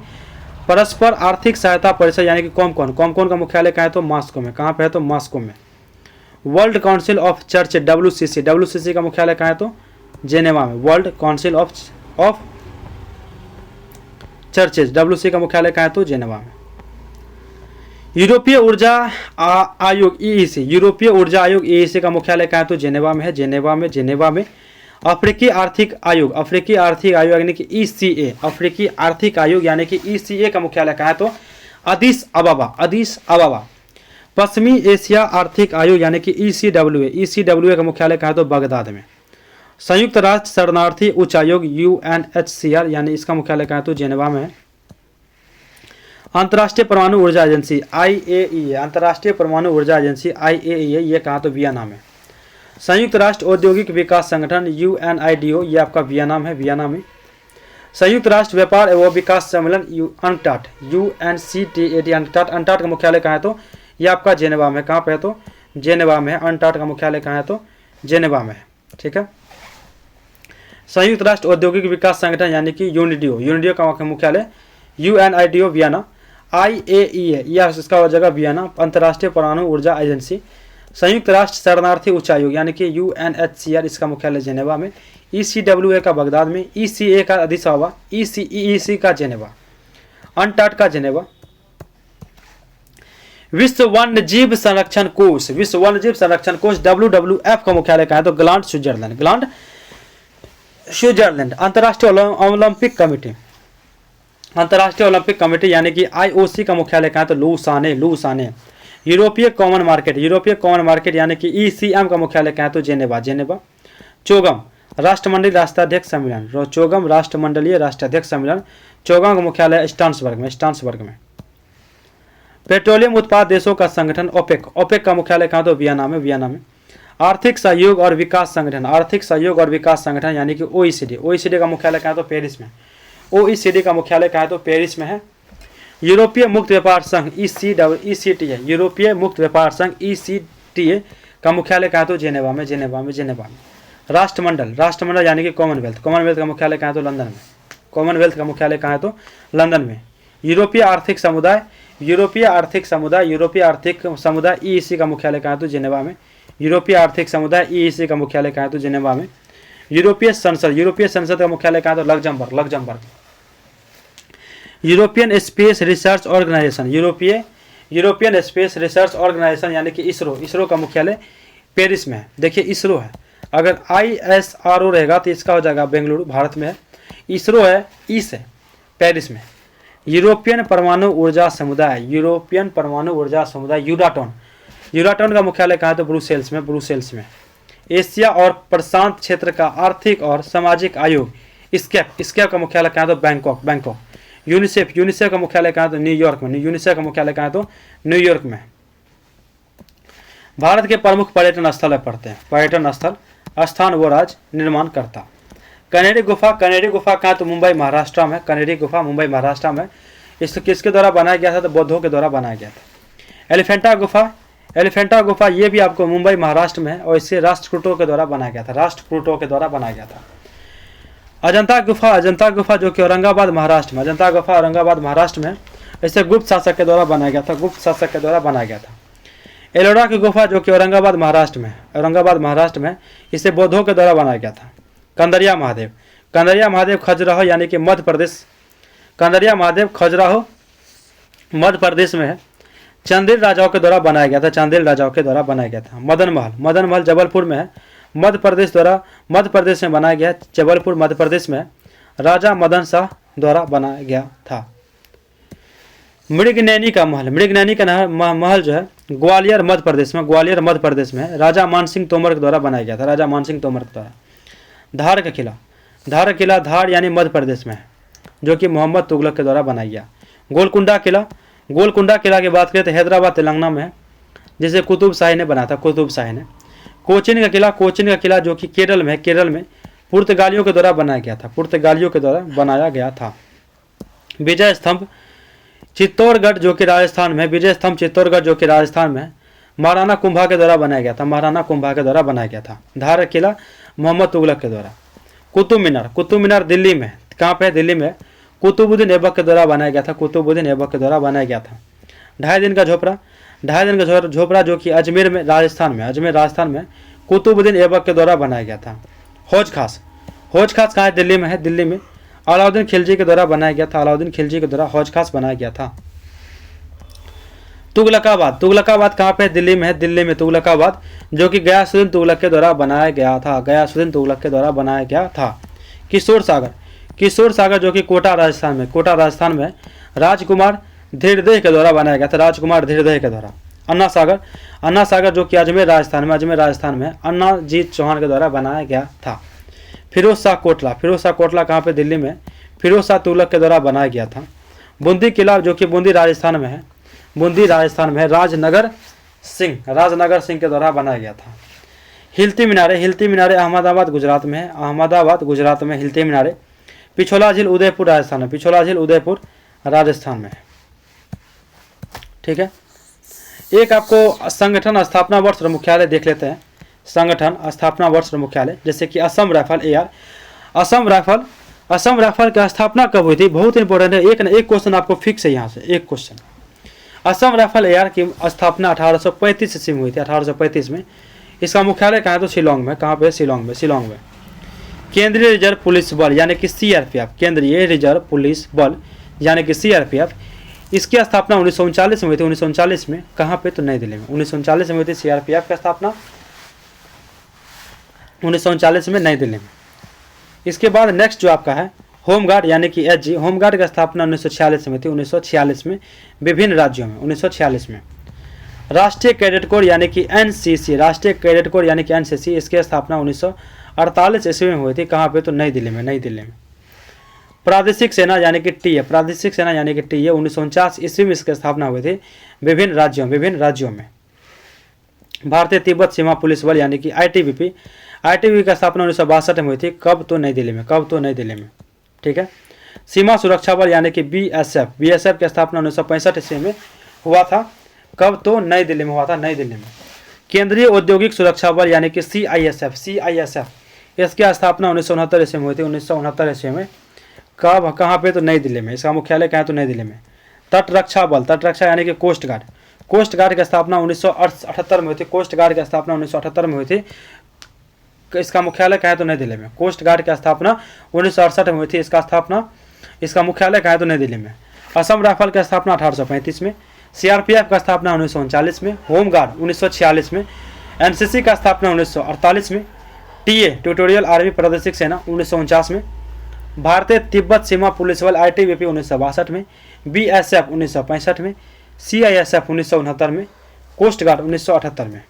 परस्पर आर्थिक सहायता परिषद यानी कि कॉमकॉन, कॉमकॉन का मुख्यालय कहाँ है तो मॉस्को में, कहाँ पे है तो मॉस्को में। World council of church WCC, WCC का मुख्यालय कहाँ है तो जेनेवा में। World council of churches, WC का मुख्यालय कहाँ है तो जेनेवा में। यूरोपीय ऊर्जा आयोग ईईसी, यूरोपीय ऊर्जा आयोग ईईसी का मुख्यालय कहाँ है तो जेनेवा में है, जेनेवा में, जेनेवा में। अफ्रीकी आर्थिक आयोग, अफ्रीकी आर्थिक आयोग यानी कि ईसीए, अफ्रीकी आर्थिक आयोग यानी कि ईसीए का मुख्यालय कहाँ है तो अदीस अबाबा, अदीस अबाबा। पश्चिमी एशिया आर्थिक आयोग यानी कि ईसीडब्ल्यूए, ईसीडब्ल्यूए का मुख्यालय कहाँ है तो बगदाद में। संयुक्त राष्ट्र शरणार्थी उच्च आयोग यूएनएचसीआर यानी इसका मुख्यालय कहाँ है तो जेनेवा में है। अंतर्राष्ट्रीय परमाणु ऊर्जा एजेंसी आईएईए, अंतर्राष्ट्रीय परमाणु ऊर्जा एजेंसी आईएईए, ये कहाँ तो वियना में। संयुक्त राष्ट्र औद्योगिक विकास संगठन यूएनआईडीओ, ये आपका वियना में है, वियना में। संयुक्त राष्ट्र व्यापार एवं विकास सम्मेलन अंटाट, यूएनसीटीएडी अंटाट, अंटाट का मुख्यालय कहाँ है तो ये आपका जेनेवा में, कहाँ पे है तो जेनेवा में है। अंटाट का मुख्यालय कहाँ है तो जेनेवा में है। ठीक है। संयुक्त राष्ट्र औद्योगिक विकास संगठन यानी कि यूनिडियो, यूनिडियो का मुख्यालय यूएनआईडीओ वियना। आईएईए, यह इसका जगह वियना। अंतर्राष्ट्रीय परमाणु ऊर्जा एजेंसी। संयुक्त राष्ट्र शरणार्थी उच्च आयोग यानी कि यूएनएचसीआर, इसका मुख्यालय जेनेवा में। ईसीडब्ल्यूए का बगदाद में। ईसीए का अदीस अबाबा। ईसीईसी का जेनेवा। अंटार्ट का जेनेवा। विश्व वन्य जीव संरक्षण कोष, विश्व वन्य जीव संरक्षण कोष WWF का मुख्यालय कहाँ है तो ग्लांड, स्विट्जरलैंड, ग्लांड, स्विट्जरलैंड। अंतर्राष्ट्रीय ओलंपिक कमेटी, अंतर्राष्ट्रीय ओलंपिक कमेटी यानी कि आईओसी का मुख्यालय कहाँ है तो लूसाने, लूसाने। यूरोपीय कॉमन मार्केट, यूरोपीय कॉमन मार्केट यानी कि ईसीएम का मुख्यालय कहाँ है तो जेनेवा, जेनेवा। चोगम राष्ट्रमंडलीय राष्ट्राध्यक्ष सम्मेलन, चोगम राष्ट्रमंडलीय राष्ट्राध्यक्ष सम्मेलन। चोगम का मुख्यालय स्टांसबर्ग में, स्टांसबर्ग में। पेट्रोलियम उत्पाद देशों का संगठन ओपेक, ओपेक का मुख्यालय कहाँ? तो वियना में, वियना में। आर्थिक सहयोग और विकास संगठन, आर्थिक सहयोग और विकास संगठन यानी कि ओईसीडी, ओईसीडी का मुख्यालय कहाँ? तो पेरिस में, ओईसीडी का मुख्यालय कहाँ है? तो पेरिस में है। यूरोपीय मुक्त व्यापार संघ ईसीटीए, यूरोपीय मुक्त व्यापार संघ ईसीटीए का मुख्यालय कहाँ? तो जेनेवा में, जेनेवा में, जेनेवा में। राष्ट्रमंडल, राष्ट्रमंडल यानी कि कॉमनवेल्थ, कॉमनवेल्थ का मुख्यालय कहाँ है? तो लंदन में, कॉमनवेल्थ का मुख्यालय कहाँ है? तो लंदन में। यूरोपीय आर्थिक समुदाय, यूरोपीय आर्थिक समुदाय, यूरोपीय आर्थिक समुदाय ईईसी का मुख्यालय कहाँ है? तो जेनेवा में। यूरोपीय आर्थिक समुदाय ईईसी का मुख्यालय कहाँ है? तो जेनेवा में। यूरोपीय संसद, यूरोपीय संसद का मुख्यालय कहाँ है? तो Luxembourg, Luxembourg. European Space Research Organisation, European Space Research Organisation यानी कि इसरो, इसरो का मुख्यालय पेरिस में है। देखिए इसरो है, अगर ISRO रहेगा तो इसका हो जाएगा बेंगलुरु, भारत में है। इसरो है, ईस है, पेरिस में। यूरोपियन परमाणु ऊर्जा समुदाय, यूरोपियन परमाणु ऊर्जा समुदाय यूराटोन, यूराटोन का मुख्यालय कहाँ है? तो ब्रुसेल्स में, ब्रुसेल्स में। एशिया और प्रशांत क्षेत्र का आर्थिक और सामाजिक आयोग स्केप, स्केप का मुख्यालय कहाँ है? तो बैंकॉक, बैंकॉक। यूनिसेफ, यूनिसेफ का मुख्यालय कहाँ है? तो न्यूयॉर्क में, यूनिसेफ का मुख्यालय कहाँ है? तो न्यूयॉर्क में। भारत के प्रमुख पर्यटन स्थल पढ़ते हैं, पर्यटन स्थल, स्थान व राज्य, निर्माण करता। कनेरी गुफा, कनेरी गुफा कहाँ? तो मुंबई महाराष्ट्र में, कनेरी गुफा मुंबई महाराष्ट्र में। इस किसके द्वारा बनाया गया था? तो बौद्धों के द्वारा बनाया गया था। एलिफेंटा गुफा, एलिफेंटा गुफा ये भी आपको मुंबई महाराष्ट्र में है और इसे राष्ट्रकूटों के द्वारा बनाया गया था, राष्ट्रकूटों के द्वारा बनाया गया था। अजंता गुफा, अजंता गुफा जो कि औरंगाबाद महाराष्ट्र में, अजंता गुफा औरंगाबाद महाराष्ट्र में, इसे गुप्त शासक के द्वारा बनाया गया था, गुप्त शासक के द्वारा बनाया गया था। एलोरा की गुफा जो कि औरंगाबाद महाराष्ट्र में, औरंगाबाद महाराष्ट्र में, इसे बौद्धों के द्वारा बनाया गया था। कंदरिया महादेव, कंदरिया महादेव खजुराहो यानी कि मध्य प्रदेश, कंदरिया महादेव खजुराहो मध्य प्रदेश में है। चंदेल राजाओं के द्वारा बनाया गया था, चंदेल राजाओं के द्वारा बनाया गया था। मदन महल, मदन महल जबलपुर में है, मध्य प्रदेश द्वारा, मध्य प्रदेश में बनाया गया, जबलपुर मध्य प्रदेश में, राजा मदन शाह द्वारा बनाया गया था। मृगनैनी का महल, मृगनैनी का महल जो है ग्वालियर मध्य प्रदेश में, ग्वालियर मध्य प्रदेश में, राजा मानसिंह तोमर के द्वारा बनाया गया था, राजा मानसिंह तोमर के द्वारा। धार का किला, धार का किला धार यानी मध्य प्रदेश में है, जो कि मोहम्मद तुगलक के द्वारा बनाया गया। गोलकुंडा किला, गोलकुंडा किला की बात करें तो हैदराबाद तेलंगाना में है, जिसे कुतुब शाही ने बनाया था, कुतुब शाही ने। कोचिन का किला, कोचिन का किला जो कि केरल में है, केरल में पुर्तगालियों के द्वारा बनाया गया था, पुर्तगालियों के द्वारा बनाया गया था। विजय स्तंभ चित्तौड़गढ़ जो कि राजस्थान में, विजय स्तंभ चित्तौड़गढ़ जो कि राजस्थान में, महाराणा कुंभा के द्वारा बनाया गया था, महाराणा कुंभा के द्वारा बनाया गया था। धार किला मोहम्मद तुगलक के द्वारा। कुतुब मीनार, कुतुब मीनार दिल्ली में, कहाँ पे? दिल्ली में, कुतुबुद्दीन ऐबक के द्वारा बनाया गया था, कुतुबुद्दीन ऐबक के द्वारा बनाया गया था। 2.5 दिन का झोपड़ा, 2.5 दिन का झोपड़ा जो कि अजमेर में, राजस्थान में, अजमेर राजस्थान में कुतुबुद्दीन ऐबक के द्वारा बनाया गया था। हौज खास, हौज खास कहाँ है? दिल्ली में है, दिल्ली में अलाउद्दीन खिलजी के द्वारा बनाया गया था, अलाउद्दीन खिलजी के द्वारा हौज खास बनाया गया था। तुगलकाबाद, तुगलकाबाद कहाँ पे? दिल्ली में है, दिल्ली में तुगलकाबाद जो कि गयासुद्दीन तुगलक के द्वारा बनाया गया था, गयासुद्दीन तुगलक के द्वारा बनाया गया था। किशोर सागर, किशोर सागर जो कि कोटा राजस्थान में, कोटा राजस्थान में राजकुमार धीरदेह के द्वारा बनाया गया था, राजकुमार धीरदेह के द्वारा। अन्ना सागर, अन्ना सागर जो कि अजमेर राजस्थान में, अजमेर राजस्थान में अन्ना जीत चौहान के द्वारा बनाया गया था। फिरोज शाह कोटला, फिरोज शाह कोटला कहाँ पे? दिल्ली में, फिरोज शाह तुगलक के द्वारा बनाया गया था। बूंदी किला जो कि बूंदी राजस्थान में है, बूंदी राजस्थान में है, राजनगर सिंह, राजनगर सिंह के द्वारा बनाया गया था। हिलती मीनारे, हिलती मीनारे अहमदाबाद गुजरात में है, अहमदाबाद गुजरात में हिलती मीनारे। पिछोला झील उदयपुर राजस्थान में, पिछोला झील उदयपुर राजस्थान में है। ठीक है, एक आपको संगठन स्थापना वर्ष और मुख्यालय देख लेते हैं। संगठन स्थापना वर्ष और मुख्यालय, जैसे कि Assam rifle AR, Assam rifle, Assam rifle की स्थापना कब हुई थी? बहुत इंपॉर्टेंट है, एक क्वेश्चन आपको फिक्स है यहाँ से, एक क्वेश्चन। असम राइफल AR की स्थापना 1835 ईस्वी में हुई थी, 1835 में। इसका मुख्यालय कहाँ है? तो शिलोंग में। कहाँ पे? शिलोंग में, शिलोंग में। केंद्रीय रिजर्व पुलिस बल यानी कि CRPF, केंद्रीय रिजर्व पुलिस बल यानी कि CRPF, इसकी स्थापना 1939 में हुई थी, 1939 में। कहाँ पे? तो नई दिल्ली में, 1939 में हुई थी CRPF की स्थापना, 1939 में नई दिल्ली में। इसके बाद नेक्स्ट जो आपका है होमगार्ड यानी कि HG, होमगार्ड की स्थापना 1946 में थी, 1946 में विभिन्न राज्यों में, 1946 में। राष्ट्रीय कैडेट कोर यानी कि NCC, राष्ट्रीय कैडेट कोर यानी कि NCC, इसकी स्थापना 1948 ईस्वी में हुई थी। कहाँ पे? तो नई दिल्ली में, नई दिल्ली में। प्रादेशिक सेना यानी कि टी है, प्रादेशिक सेना यानी कि टी है 1949 ईस्वी में इसकी स्थापना हुई थी विभिन्न राज्यों में। भारतीय तिब्बत सीमा पुलिस बल यानी कि आईटीबीपी, आईटीबीपी की स्थापना 1962 में हुई थी। कब? तो नई दिल्ली में। ठीक है। सीमा सुरक्षा बल यानी कि बीएसएफ, बीएसएफ की स्थापना 1965 ईस्वी में हुआ था। कब? तो नई दिल्ली में हुआ था, नई दिल्ली में। केंद्रीय औद्योगिक सुरक्षा बल यानी कि सीआईएसएफ, इसकी स्थापना 1969 ईस्वी में हुई थी, 1969 ईस्वी में। कब? कहाँ पे? तो नई दिल्ली में। इसका मुख्यालय कहाँ है? तो नई दिल्ली में। तट रक्षा बल, तट रक्षा यानी कि कोस्ट गार्ड, कोस्ट गार्ड की स्थापना 1978 में हुई थी, कोस्ट गार्ड की स्थापना 1978 में हुई थी। इसका मुख्यालय कहाँ है? तो नई दिल्ली में। कोस्ट गार्ड की स्थापना 1968 में हुई थी, इसका मुख्यालय कहाँ है? तो नई दिल्ली में। असम राइफल की स्थापना 1835 में, सीआरपीएफ का स्थापना 1939 में, होमगार्ड 1946 में, एनसीसी का स्थापना 1948 में, टीए ट्यूटोरियल आर्मी प्रादेशिक सेना 1949 में, भारतीय तिब्बत सीमा पुलिस बल आईटीबीपी 1962 में, बीएसएफ 1965 में, सीआईएसएफ 1969 में, कोस्ट गार्ड 1978 में।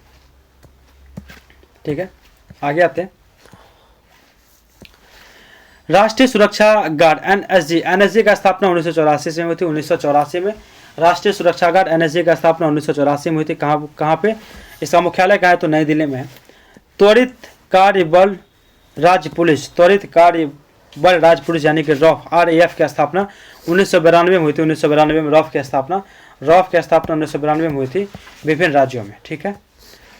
ठीक है, आगे आते हैं। राष्ट्रीय सुरक्षा गार्ड एनएसजी का स्थापना 1984 में हुई थी, 1984 में। राष्ट्रीय सुरक्षा गार्ड एनएसजी का स्थापना 1984 में हुई थी। कहाँ पे? इसका मुख्यालय कहाँ है? तो नई दिल्ली में है। त्वरित कार्य बल राज्य पुलिस, त्वरित कार्य बल राज्य पुलिस यानी कि रॉफ, आरएएफ की स्थापना 1992 में हुई थी, 1992 में रॉफ की स्थापना 1992 में हुई थी विभिन्न राज्यों में। ठीक है।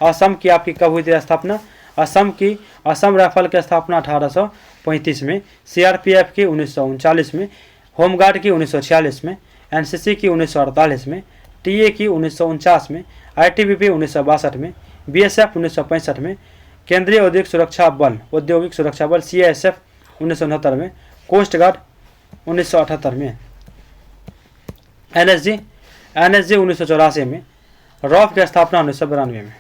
असम की आपकी कब हुई थी स्थापना? असम राइफल की स्थापना 1835 में, सीआरपीएफ की 1939 में, होमगार्ड की 1946 में, एनसीसी की 1948 में, टीए की 1949 में, आईटीबीपी 1962 में, बीएसएफ 1965 में, केंद्रीय औद्योगिक सुरक्षा बल सीआईएसएफ 1969 में, कोस्ट गार्ड 1978 में, एनएसजी 1984 में, रॉफ की स्थापना 1992 में।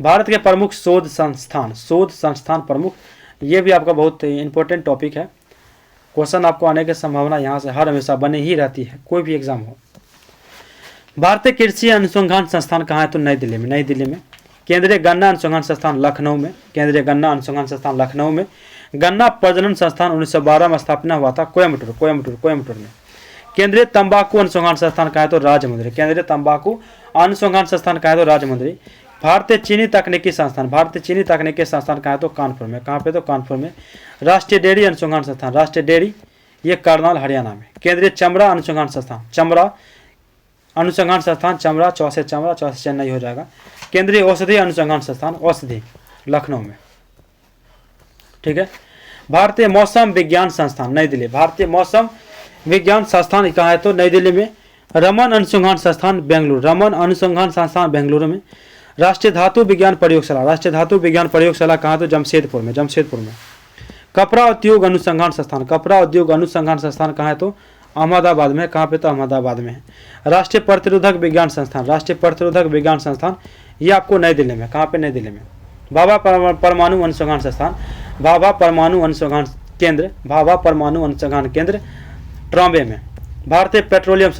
भारत के प्रमुख शोध संस्थान प्रमुख, ये भी आपका बहुत इंपॉर्टेंट टॉपिक है। क्वेश्चन आपको आने की संभावना यहाँ से हर हमेशा बनी ही रहती है, कोई भी एग्जाम हो। भारतीय कृषि अनुसंधान संस्थान कहाँ है? तो नई दिल्ली में। केंद्रीय गन्ना अनुसंधान संस्थान लखनऊ में। गन्ना प्रजनन संस्थान 1912 में स्थापना हुआ था कोयम्बटूर में। केंद्रीय तंबाकू अनुसंधान संस्थान कहाँ है? तो राजमुंदरी। केंद्रीय तंबाकू अनुसंधान संस्थान कहाँ है? तो राजमुंदरी। भारतीय चीनी तकनीकी संस्थान कहाँ है? तो कानपुर में। कहाँ पे? तो कानपुर में। राष्ट्रीय डेयरी अनुसंधान संस्थान, राष्ट्रीय डेयरी ये करनाल हरियाणा में। केंद्रीय चमड़ा अनुसंधान संस्थान, चमड़ा चौसे चेन्नई हो जाएगा। केंद्रीय औषधि अनुसंधान संस्थान, औषधि लखनऊ में। ठीक है। भारतीय मौसम विज्ञान संस्थान नई दिल्ली, भारतीय मौसम विज्ञान संस्थान कहाँ है? तो नई दिल्ली में। रमन अनुसंधान संस्थान बेंगलुरु में। राष्ट्रीय धातु विज्ञान प्रयोगशाला कहाँ? तो जमशेदपुर में। कपड़ा उद्योग अनुसंधान संस्थान कहाँ है? तो अहमदाबाद में। कहाँ पे? तो अहमदाबाद में है। राष्ट्रीय प्रतिरोधक विज्ञान संस्थान ये आपको नई दिल्ली में। कहाँ पे? नई दिल्ली में। भाभा परमाणु अनुसंधान संस्थान, भाभा परमाणु अनुसंधान केंद्र ट्रॉम्बे में। भारतीय पेट्रोलियम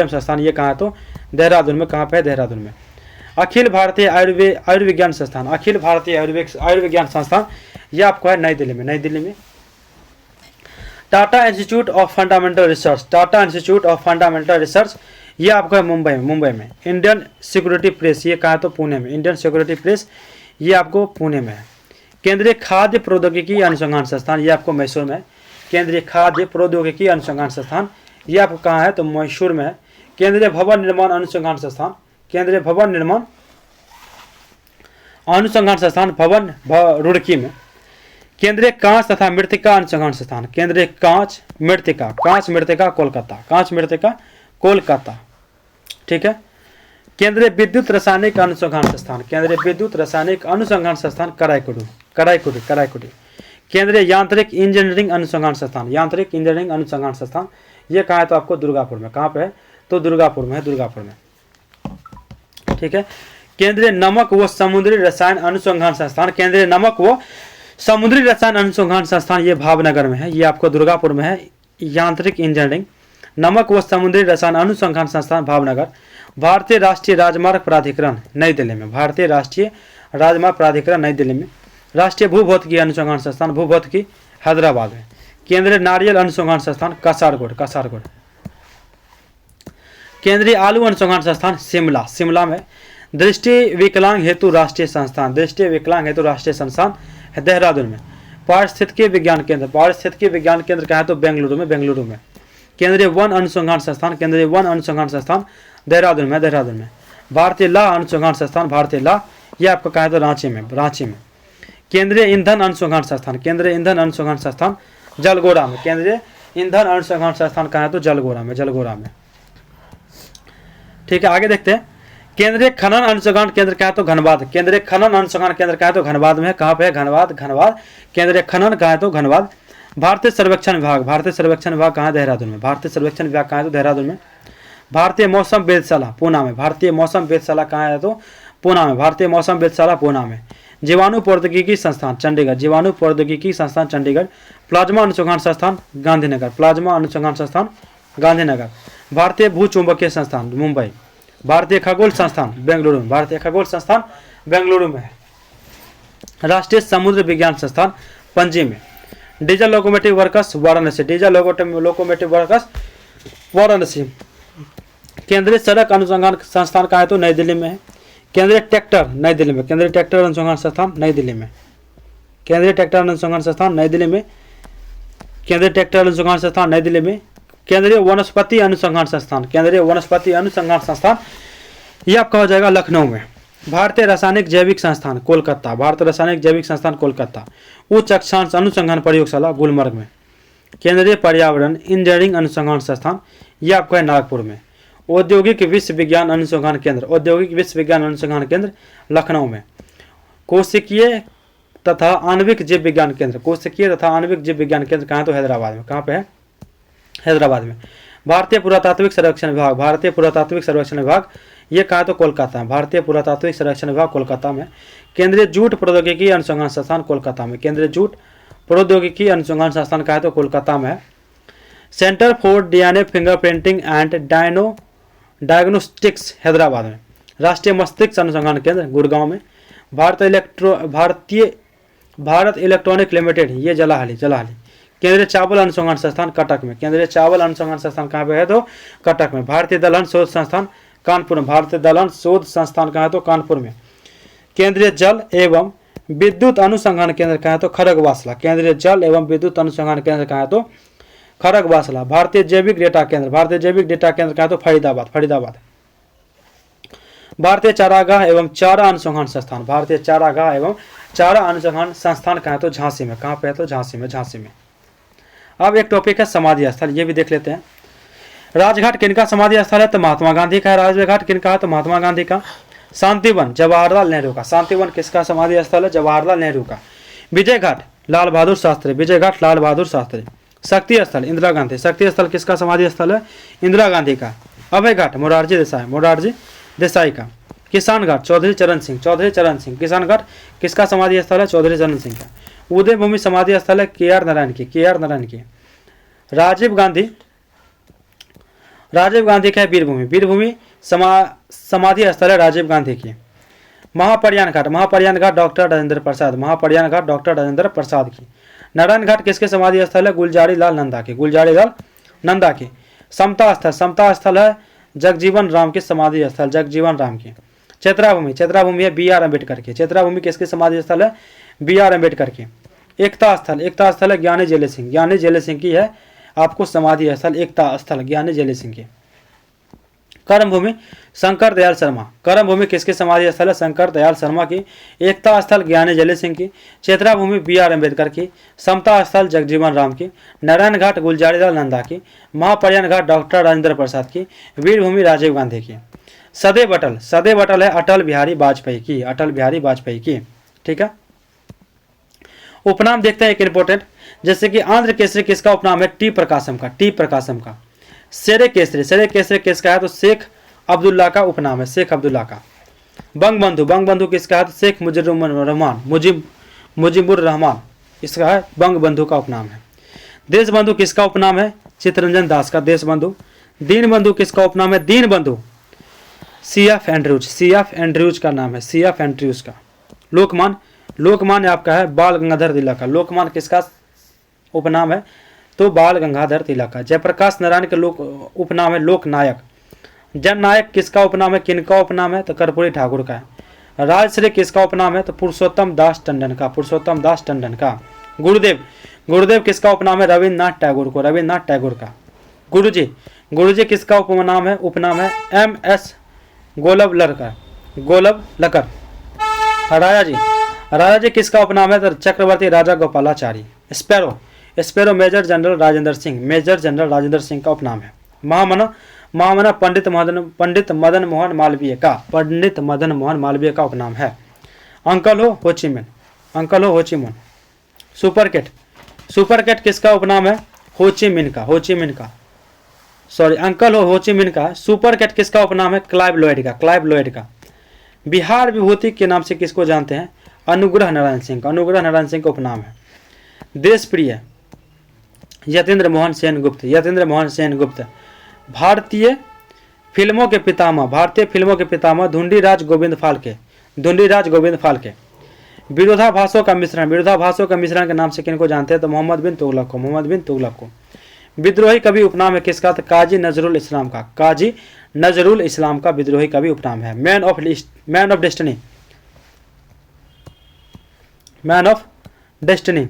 संस्थान ये कहाँ है? तो देहरादून में। कहाँ पे? देहरादून में। अखिल भारतीय आयुर्विज्ञान संस्थान ये आपको है नई दिल्ली में। Tata institute of fundamental research ये आपको है मुंबई में। इंडियन सिक्योरिटी प्रेस ये कहाँ है? तो पुणे में। इंडियन सिक्योरिटी प्रेस ये आपको पुणे में है। केंद्रीय खाद्य प्रौद्योगिकी अनुसंधान संस्थान ये आपको मैसूर में है। केंद्रीय खाद्य प्रौद्योगिकी अनुसंधान संस्थान ये आपको कहाँ है? तो मैसूर में है। केंद्रीय भवन निर्माण अनुसंधान संस्थान रुड़की में। केंद्रीय कांच तथा मृत्तिका अनुसंधान संस्थान, केंद्रीय कांच मृत्तिका कोलकाता। ठीक है। केंद्रीय विद्युत रासायनिक अनुसंधान संस्थान कराईकुडी। केंद्रीय यांत्रिक इंजीनियरिंग अनुसंधान संस्थान ये कहाँ है? तो आपको दुर्गापुर में। कहाँ पे है? तो दुर्गापुर में। ठीक है। केंद्रीय नमक व समुद्री रसायन अनुसंधान संस्थान ये भावनगर में है। ये आपको दुर्गापुर में है। यांत्रिक इंजीनियरिंग नमक व समुद्री रसायन अनुसंधान संस्थान भावनगर। भारतीय राष्ट्रीय राजमार्ग प्राधिकरण नई दिल्ली में। राष्ट्रीय भूभौतिकी अनुसंधान संस्थान हैदराबाद में। केंद्रीय नारियल अनुसंधान संस्थान कासारगोड, कासारगोड। केंद्रीय आलू अनुसंधान संस्थान शिमला, शिमला में। दृष्टि विकलांग हेतु राष्ट्रीय संस्थान, दृष्टि विकलांग हेतु राष्ट्रीय संस्थान है देहरादून में। पारिस्थितिकी विज्ञान केंद्र, पारिस्थितिकी विज्ञान केंद्र कहाँ है तो बेंगलुरु में, बेंगलुरु में। केंद्रीय वन अनुसंधान संस्थान, केंद्रीय वन अनुसंधान संस्थान देहरादून में, देहरादून में। भारतीय ला अनुसंधान संस्थान, भारतीय ला, ये आपका कहाँ है तो रांची में, रांची में। केंद्रीय ईंधन अनुसंधान संस्थान, केंद्रीय ईंधन अनुसंधान संस्थान जलगोरा में, केंद्रीय ईंधन अनुसंधान संस्थान कहाँ है तो जलगोरा में, जलगोरा में। ठीक है, आगे देखते हैं। केंद्रीय खनन अनुसंधान केंद्र कहाँ है तो धनबाद, केंद्रीय खनन अनुसंधान केंद्र कहाँ है तो धनबाद में। कहाँ पे है, धनबाद, धनबाद। केंद्रीय खनन कहाँ है तो धनबाद। भारतीय सर्वेक्षण विभाग, भारतीय सर्वेक्षण विभाग कहाँ है, देहरादून में। भारतीय सर्वेक्षण विभाग कहाँ है तो देहरादून में। भारतीय मौसम वेधशाला पूना में, भारतीय मौसम वेधशाला कहाँ है तो पूना में, भारतीय मौसम वेधशाला पूना में। जीवाणु प्रौद्योगिकी संस्थान चंडीगढ़, जीवाणु प्रौद्योगिकी संस्थान चंडीगढ़। प्लाज्मा अनुसंधान संस्थान गांधीनगर, प्लाज्मा अनुसंधान संस्थान गांधीनगर। भारतीय भूचुंबकीय संस्थान मुंबई। भारतीय खगोल संस्थान बेंगलुरु में, भारतीय खगोल संस्थान बेंगलुरु में है। राष्ट्रीय समुद्र विज्ञान संस्थान पणजी में। Diesel locomotive workers Varanasi, diesel locomotive workers Varanasi. केंद्रीय सड़क अनुसंधान संस्थान कहाँ है तो नई दिल्ली में है। केंद्रीय ट्रैक्टर नई दिल्ली में, केंद्रीय ट्रैक्टर अनुसंधान संस्थान नई दिल्ली में, केंद्रीय ट्रैक्टर अनुसंधान संस्थान नई दिल्ली में, केंद्रीय ट्रैक्टर अनुसंधान संस्थान नई दिल्ली में। केंद्रीय वनस्पति अनुसंधान संस्थान, केंद्रीय वनस्पति अनुसंधान संस्थान ये आपका हो जाएगा लखनऊ में। भारतीय रासायनिक जैविक संस्थान कोलकाता, भारतीय रासायनिक जैविक संस्थान कोलकाता। उच्च अक्षांश अनुसंधान प्रयोगशाला गुलमर्ग में। केंद्रीय पर्यावरण इंजीनियरिंग अनुसंधान संस्थान ये आपका है नागपुर में। औद्योगिक विश्वविज्ञान अनुसंधान केंद्र, औद्योगिक विश्वविज्ञान अनुसंधान केंद्र लखनऊ में। कोशिकीय तथा आणविक जीव विज्ञान केंद्र, कोशिकीय तथा आणविक जीव विज्ञान केंद्र कहाँ तो हैदराबाद में। कहाँ पे है, हैदराबाद में। भारतीय पुरातात्विक सर्वेक्षण विभाग, भारतीय पुरातात्विक सर्वेक्षण विभाग ये कहाँ तो कोलकाता में, भारतीय पुरातात्विक सर्वेक्षण विभाग कोलकाता में। केंद्रीय जूट प्रौद्योगिकी अनुसंधान संस्थान कोलकाता में, केंद्रीय जूट प्रौद्योगिकी अनुसंधान संस्थान कहाँ तो कोलकाता में है। Centre for DNA fingerprinting and diagnostics Hyderabad में। राष्ट्रीय मस्तिष्क अनुसंधान केंद्र गुड़गांव में। भारत इलेक्ट्रॉनिक लिमिटेड ये जलाहाली, जलाहाली। केंद्रीय चावल अनुसंधान संस्थान कटक में, केंद्रीय चावल अनुसंधान संस्थान कहाँ पे है तो कटक में। भारतीय दलहन शोध संस्थान कानपुर में, भारतीय दलहन शोध संस्थान कहाँ है तो कानपुर में। केंद्रीय जल एवं विद्युत अनुसंधान केंद्र कहाँ है तो खड़गवासला, केंद्रीय जल एवं विद्युत अनुसंधान केंद्र कहाँ है तो खड़गवासला। भारतीय जैविक डेटा केंद्र, भारतीय जैविक डेटा केंद्र कहाँ है तो फरीदाबाद, फरीदाबाद। भारतीय चारागाह एवं चारा अनुसंधान संस्थान, भारतीय चारागाह एवं चारा अनुसंधान संस्थान कहाँ है तो झांसी में। कहाँ पे है तो झांसी में, झांसी में। अब एक टॉपिक है समाधि स्थल, ये भी देख लेते हैं। राजघाट किनका समाधि स्थल है तो महात्मा गांधी का है। राजघाट किनका है तो महात्मा गांधी का। शांतिवन जवाहरलाल नेहरू का, शांतिवन किसका समाधि स्थल है, जवाहरलाल नेहरू का। विजय घाट लाल बहादुर शास्त्री, विजय घाट लाल बहादुर शास्त्री। शक्ति स्थल इंदिरा गांधी, शक्ति स्थल किसका समाधि स्थल है, इंदिरा गांधी का। अभय घाट मोरारजी देसाई, मोरारजी देसाई का। किसान घाट चौधरी चरण सिंह, चौधरी चरण सिंह। किसान घाट किसका समाधि स्थल है, चौधरी चरण सिंह का। उदय भूमि समाधि स्थल है के.आर. नारायण की, के.आर. नारायण की। राजीव गांधी, राजीव गांधी का है वीरभूमि, वीरभूमि समाधि स्थल है राजीव गांधी की। महापरियान घाट, महापरियान घाट डॉक्टर राजेंद्र प्रसाद, महापरियान घाट डॉक्टर राजेंद्र प्रसाद की। नारायण घाट किसके समाधि स्थल है, गुलजारी लाल नंदा की, गुलजारी लाल नंदा की। समता स्थल, समता स्थल है जगजीवन राम की समाधि स्थल, जगजीवन राम की। चैत्राभूमि, चैत्राभूमि है बी.आर. अम्बेडकर की, चैत्राभूमि किसके समाधि स्थल है, बी.आर. अम्बेडकर की। एकता स्थल, एकता स्थल है ज्ञानी जैले सिंह, ज्ञानी जैले सिंह की है आपको समाधि स्थल, एकता स्थल ज्ञानी जैले सिंह की। कर्म भूमि शंकर दयाल शर्मा, कर्म भूमि किसके समाधि स्थल है, शंकर दयाल शर्मा की। एकता स्थल ज्ञानी जैले सिंह की। चैत्रा भूमि बी.आर. अम्बेडकर की। समता स्थल जगजीवन राम की। नारायण घाट गुलजारी लाल नंदा की। महापरियान घाट डॉक्टर राजेंद्र प्रसाद की। वीर भूमि राजीव गांधी की। सदैव अटल, सदैव अटल है अटल बिहारी वाजपेयी की, अटल बिहारी वाजपेयी की। ठीक है, उपनाम देखते हैं एक इंपॉर्टेंट, जैसे कि आंध्र केसरी किसका उपनाम है, टी प्रकाशम का, टी प्रकाशम का। शेरे केसरी, शेरे केसरी किसका है तो शेख अब्दुल्ला का उपनाम है, शेख अब्दुल्ला का। बंग बंधु, बंग बंधु किसका है तो शेख मुजीबुर रहमान इसका है बंग बंधु का उपनाम है। देश बंधु किसका उपनाम है, चित्तरंजन दास का, देश बंधु। दीन बंधु किसका उपनाम है, दीन बंधु सी.एफ. Andrews, CF. एंड्रयूज का नाम है, सी.एफ. एंड्रयूज का। लोकमान, लोकमान्य आपका है बाल गंगाधर तिलक का, लोकमान किसका उपनाम है तो बाल गंगाधर तिलक का। जयप्रकाश नारायण के लोक उपनाम है लोकनायक। जननायक किसका उपनाम है, किनका उपनाम है, तो कर्पूरी ठाकुर का है। राजश्री किसका उपनाम है, तो पुरुषोत्तम दास टंडन का, पुरुषोत्तम दास टंडन का। गुरुदेव, गुरुदेव किसका उपनाम है, रविन्द्रनाथ टैगोर को, रविन्द्रनाथ टैगोर का। गुरुजी, गुरुजी किसका उपनाम है, उपनाम है MS गोलवलकर का, गोलवलकर। राजा जी, राजा जी किसका उपनाम है, तो Chakravarti Rajagopalachari. Sparrow, Sparrow Major General Rajendra Singh, Major General Rajendra Singh का उपनाम है। महामना, महामना पंडित मदन मोहन मालवीय का, पंडित मदन मोहन मालवीय का उपनाम है। अंकल हो होचिमिन, अंकल हो होचिमिन। सुपरकेट, सुपरकेट किसका उपनाम है, होचिमिन का, होचिमिन का, सॉरी अंकल हो होचिमिन का। सुपरकेट किसका उपनाम है, क्लाइव लॉयड का, क्लाइव लॉयड का। बिहार विभूति के नाम से किसको जानते हैं, अनुग्रह नारायण सिंह का, अनुग्रह नारायण सिंह का उपनाम है। देशप्रिय, यतीन्द्र मोहन सेन गुप्त, यतीन्द्र मोहन सेन गुप्त। भारतीय फिल्मों के पितामह, भारतीय फिल्मों के पितामह धुंडीराज गोविंद फाल्के, धुंडीराज गोविंद फाल्के। विरोधाभासों का मिश्रण, विरोधाभासों का मिश्रण के नाम से किनको जानते हैं, तो मोहम्मद बिन तुगलक को, मोहम्मद बिन तुगलक को। विद्रोही कवि उपनाम है किसका, तो काजी नजरुल इस्लाम का, काजी नजरुल इस्लाम का विद्रोही कवि उपनाम है। Man of destiny, man of destiny,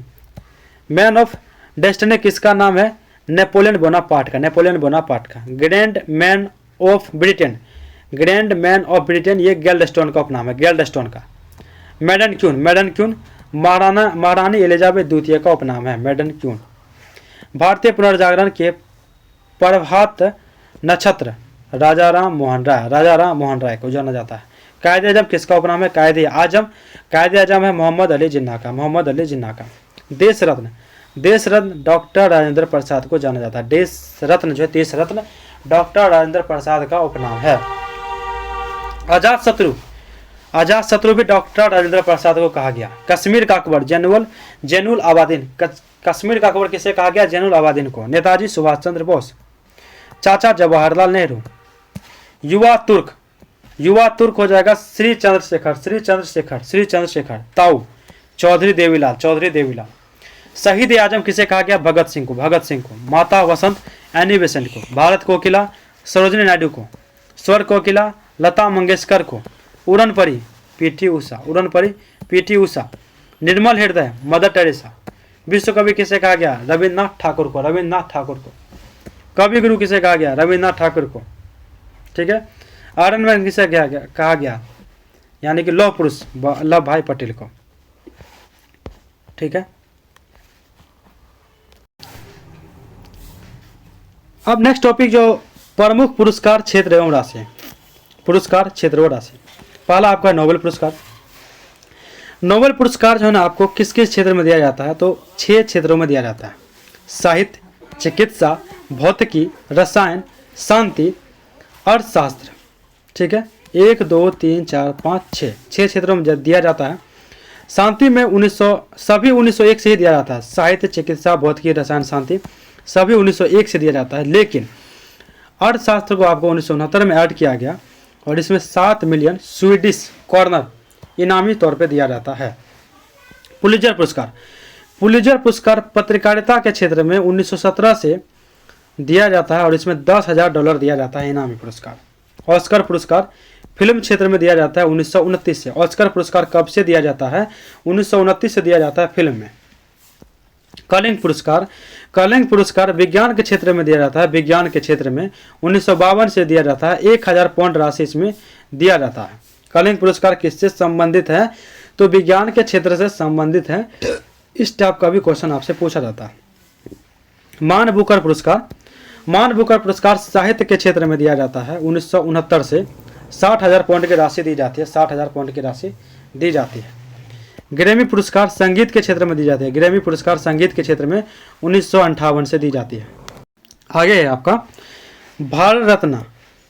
man of destiny किसका नाम है, नेपोलियन बोनापार्ट का, नेपोलियन बोनापार्ट का। Grand man of Britain, grand man of Britain ये गेल्डस्टोन का उपनाम है, गेल्डस्टोन का। मैडन क्यून, मैडन क्यून महारानी एलिजाबेथ द्वितीय का उपनाम है, मैडन क्यून। भारतीय पुनर्जागरण के प्रभात नक्षत्र राजा राम मोहन राय, राजा राम मोहन राय को जाना जाता है। कायदे आजम किसका उपनाम है, कायदे आजम, कायदे आजम है मोहम्मद अली जिन्ना का, मोहम्मद अली जिन्ना का। देश रत्न, देश रत्न डॉक्टर राजेंद्र प्रसाद को जाना जाता है। देश रत्न जो है, देश रत्न डॉक्टर राजेंद्र प्रसाद का उपनाम है। अजात शत्रु, अजात शत्रु भी डॉक्टर राजेंद्र प्रसाद को कहा गया। कश्मीर का अकबर जैनुल आबादीन, कश्मीर का अकबर किसे कहा गया, जैनुल आबादीन को। नेताजी सुभाष चंद्र बोस, चाचा जवाहरलाल नेहरू। युवा तुर्क, युवा तुर्क हो जाएगा श्री चंद्रशेखर, श्री चंद्रशेखर, श्री चंद्रशेखर। ताऊ चौधरी देवीलाल, चौधरी देवीलाल। शहीद आजम किसे कहा गया, भगत सिंह को, भगत सिंह को। माता वसंत एनी बेसेंट को। भारत कोकिला सरोजिनी नायडू को। स्वर कोकिला लता मंगेशकर को। उड़न परी पीटी उषा, उड़न परी पीटी उषा। निर्मल हृदय मदर टेरेसा। विश्व कवि किसे कहा गया, रविन्द्रनाथ ठाकुर को, रविन्द्रनाथ ठाकुर को। कवि गुरु किसे कहा गया, रविन्द्रनाथ ठाकुर को, ठीक है। आयरन मैन किसे कहा गया, यानी कि लौह पुरुष वल्लभ भाई पटेल को, ठीक है। अब नेक्स्ट टॉपिक जो प्रमुख पुरस्कार क्षेत्र एवं राशि, पुरस्कार क्षेत्र एवं राशि। पहला आपका नोबेल पुरस्कार। नोबेल पुरस्कार जो है ना आपको किस किस क्षेत्र में दिया जाता है, तो 6 क्षेत्रों में दिया जाता है। साहित्य, चिकित्सा, भौतिकी, रसायन, शांति, अर्थशास्त्र, ठीक है। 1 2 3 4 5 6 क्षेत्रों में दिया जाता है। शांति में 1901 से ही दिया जाता है। साहित्य, चिकित्सा, भौतिकी, रसायन, शांति सभी 1901 से दिया जाता है। लेकिन अर्थशास्त्र को आपको 1969 में ऐड किया गया और इसमें 7 मिलियन स्वीडिश कॉर्नर इनामी तौर पे दिया जाता है। पुलित्जर पुरस्कार, पुलित्जर पुरस्कार पत्रकारिता के क्षेत्र में 1917 से दिया जाता है और इसमें $10,000 दिया जाता है इनामी पुरस्कार। ऑस्कर पुरस्कार फिल्म क्षेत्र में दिया जाता है 1929 से। ऑस्कर पुरस्कार कब से दिया जाता है, 1929 से दिया जाता है फिल्म में। कलिंग पुरस्कार, कलिंग पुरस्कार विज्ञान के क्षेत्र में दिया जाता है। विज्ञान के क्षेत्र में 1952 से दिया जाता है। 1000 पाउंड राशि इसमें दिया जाता है। कलिंग पुरस्कार किससे संबंधित है, तो विज्ञान के क्षेत्र से संबंधित है। इस टाइप का भी क्वेश्चन आपसे पूछा जाता है। मान बुकर पुरस्कार, मान बुकर पुरस्कार साहित्य के क्षेत्र में दिया जाता है। 1969 से 60,000 पाउंड की राशि दी जाती है, 60,000 पाउंड की राशि दी जाती है। ग्रैमी पुरस्कार संगीत के क्षेत्र में दी जाती है। ग्रैमी पुरस्कार संगीत के क्षेत्र में 1958 से दी जाती है। आगे है आपका भारत रत्न।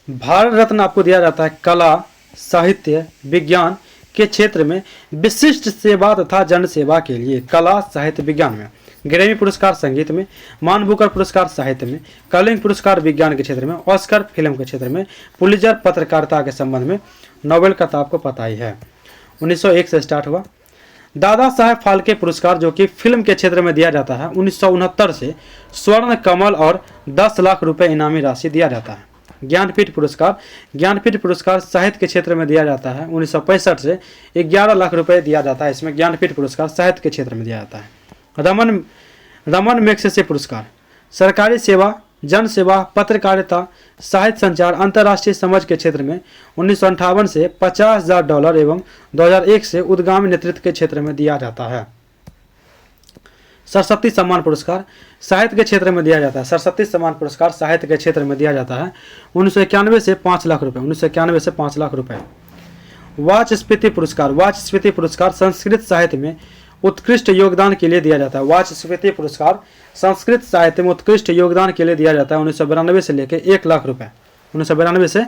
भारत रत्न आपको दिया जाता है कला, साहित्य, विज्ञान के क्षेत्र में विशिष्ट सेवा तथा जन सेवा के लिए। कला, साहित्य, विज्ञान में। ग्रैमी पुरस्कार संगीत में, मान बुकर पुरस्कार साहित्य में, कलिंग पुरस्कार विज्ञान के क्षेत्र में, ऑस्कर फिल्म के क्षेत्र में, पुलित्जर पत्रकारिता के संबंध में। नोबेल का तो आपको पता ही है 1901 से स्टार्ट हुआ। दादा साहेब फाल्के पुरस्कार जो कि फिल्म के क्षेत्र में दिया जाता है 1969 से स्वर्ण कमल और 10 लाख रुपए इनामी राशि दिया जाता है। ज्ञानपीठ पुरस्कार साहित्य के क्षेत्र में दिया जाता है 1965 से 11 लाख रुपए दिया जाता है। इसमें ज्ञानपीठ पुरस्कार साहित्य के क्षेत्र में दिया जाता है। रमन मैग्सेसे पुरस्कार सरकारी सेवा, जन सेवा, पत्रकारिता, साहित्य संचार, अंतर्राष्ट्रीय समझ के क्षेत्र में 1958 से $50,000 एवं 2001 से उद्गामी नेतृत्व के क्षेत्र में दिया जाता है। सरस्वती सम्मान पुरस्कार साहित्य के क्षेत्र में दिया जाता है। सरस्वती सम्मान पुरस्कार साहित्य के क्षेत्र में दिया जाता है 1991 से 5 लाख रुपए, 1991 से 5 लाख रुपए। वाचस्पति पुरस्कार संस्कृत साहित्य में उत्कृष्ट योगदान के लिए दिया जाता है। वाचस्पति पुरस्कार संस्कृत साहित्य में उत्कृष्ट योगदान के लिए दिया जाता है 1992 से लेकर 1 लाख रुपए, 1992 से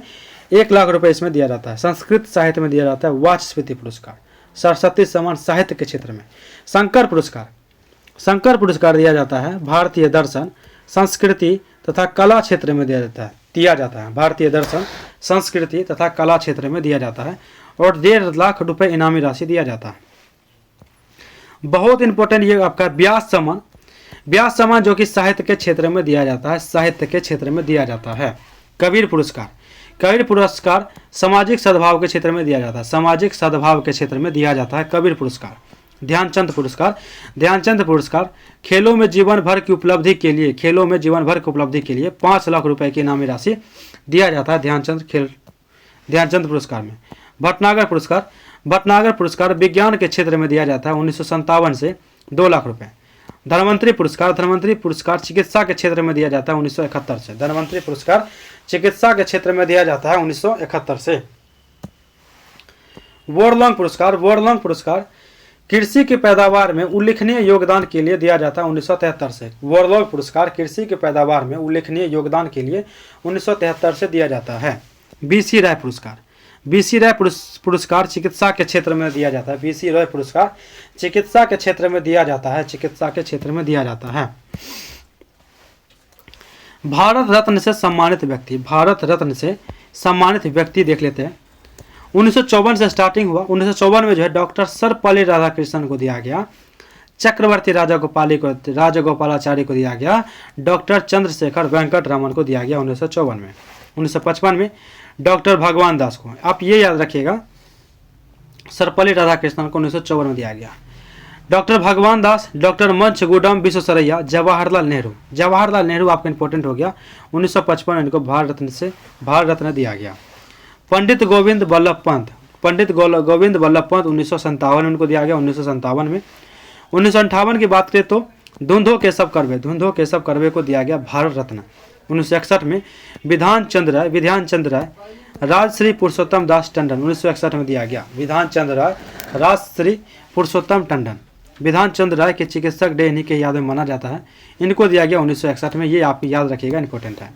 1 लाख रुपए इसमें दिया जाता है। संस्कृत साहित्य में दिया जाता है वाचस्पति पुरस्कार। सरस्वती सम्मान साहित्य के क्षेत्र में। शंकर पुरस्कार दिया जाता है भारतीय दर्शन, संस्कृति तथा कला क्षेत्र में दिया जाता है। भारतीय दर्शन, संस्कृति तथा कला क्षेत्र में दिया जाता है और 1.5 लाख रुपए इनामी राशि दिया जाता है। बहुत इंपॉर्टेंट ये आपका व्यास सम्मान जो कि साहित्य के क्षेत्र में दिया जाता है, साहित्य के क्षेत्र में दिया जाता है। कबीर पुरस्कार सामाजिक सद्भाव के क्षेत्र में दिया जाता है, सामाजिक सद्भाव के क्षेत्र में दिया जाता है कबीर पुरस्कार। ध्यानचंद पुरस्कार खेलों में जीवन भर की उपलब्धि के लिए 5 लाख रुपए की इनामी राशि दिया जाता है ध्यानचंद पुरस्कार में। भटनागर पुरस्कार विज्ञान के क्षेत्र में दिया जाता है 1957 से 2 लाख रुपए। धन्वंतरी पुरस्कार चिकित्सा के क्षेत्र में दिया जाता है 1971 से। धन्वंतरी पुरस्कार चिकित्सा के क्षेत्र में दिया जाता है 1971 से। वोरलोंग पुरस्कार कृषि की पैदावार में उल्लेखनीय योगदान के लिए दिया जाता है 1973 से। वोरलोंग पुरस्कार कृषि की पैदावार में उल्लेखनीय योगदान के लिए 1973 से दिया जाता है। बीसी राय पुरस्कार चिकित्सा के क्षेत्र में दिया जाता है। बीसी राय पुरस्कार चिकित्सा के क्षेत्र में दिया जाता है। भारत रत्न से सम्मानित व्यक्ति देख लेते हैं। 1954 से स्टार्टिंग हुआ। 1954 में जो है डॉक्टर सर्वपल्ली राधाकृष्णन को दिया गया, चक्रवर्ती राजगोपालाचारी को दिया गया, डॉक्टर चंद्रशेखर वेंकट रमन को दिया गया 1954 में। 1955 में डॉक्टर भगवान दास को, आप ये याद रखिएगा, सर्वपल्ली राधाकृष्णन को 1954 में दिया गया। डॉक्टर भगवान दास, डॉक्टर मंचगुडम विश्वेश्वरैया, जवाहरलाल नेहरू आपका इंपॉर्टेंट हो गया। 1955 में इनको भारत रत्न दिया गया। पंडित गोविंद वल्लभ पंत 1957 में उनको दिया गया 1957 में। 1958 की बात करें तो धुंधो केशव कर्वे को दिया गया भारत रत्न। 1961 में विधान चंद्र राय राजश्री पुरुषोत्तम दास टंडन 1961 में दिया गया। विधान चंद्र राय राजश्री पुरुषोत्तम टंडन, विधान चंद्र राय के चिकित्सक डे इन्हीं के याद में माना जाता है, इनको दिया गया 1961 में। ये आप याद रखिएगा, इंपॉर्टेंट है।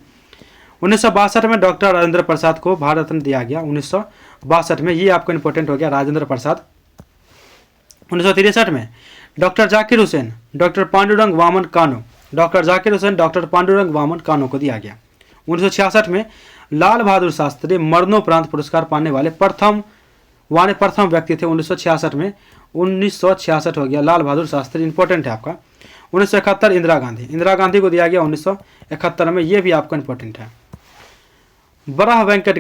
1962 में डॉक्टर राजेंद्र प्रसाद को भारत रत्न दिया गया 1962 में, ये आपको इंपॉर्टेंट हो गया, राजेंद्र प्रसाद। 1963 में डॉक्टर जाकिर हुसैन, डॉक्टर पांडुरंग वामन कानो को दिया गया। 1966 में लाल बहादुर शास्त्री मरणोपरांत पुरस्कार पाने वाले प्रथम व्यक्ति थे 1966 में। 1966 हो गया, लाल बहादुर शास्त्री इंपॉर्टेंट है आपका। 1971 इंदिरा गांधी को दिया गया 1971 में, ये भी आपका इंपॉर्टेंट है। वराह वेंकट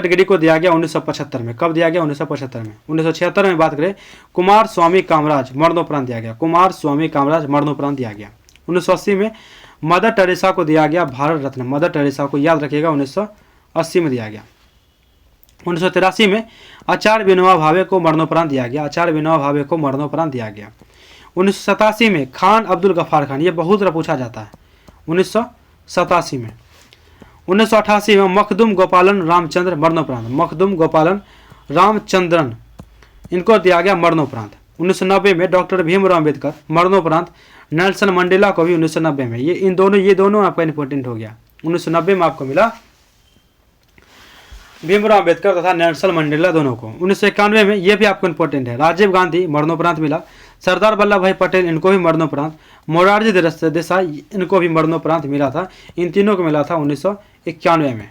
गिरी को दिया गया 1975 में। कब दिया गया? 1975 में। 1976 में बात करें, कुमार स्वामी कामराज मरणोपरांत दिया गया। 1980 में मदर टेरेसा को दिया गया भारत रत्न। मदर टेरेसा को याद रखिएगा, 1980 में दिया गया। 1983 में आचार्य विनोबा भावे को मरणोपरांत दिया गया। 1987 में खान अब्दुल गफ्फार खान, ये बहुत बार पूछा जाता है। 1987 में 1988 में मखदूम गोपालन रामचंद्र मरणोपरांत, इनको दिया गया मरणोपरांत। 1990 में डॉक्टर भीमराव अम्बेडकर मरणोपरांत, नेल्सन मंडेला को भी 1990 में। ये दोनों आपका इंपॉर्टेंट हो गया। 1990 में आपको मिला भीमराव अम्बेडकर तथा नेल्सन मंडेला दोनों को। 1991 में ये भी आपको इंपॉर्टेंट है, राजीव गांधी मरणोपरांत मिला। सरदार वल्लभ भाई पटेल, इनको भी मरणोपरांत। मोरारजी देसाई, इनको भी मरणोपरांत मिला था। इन तीनों को मिला था 1991 में।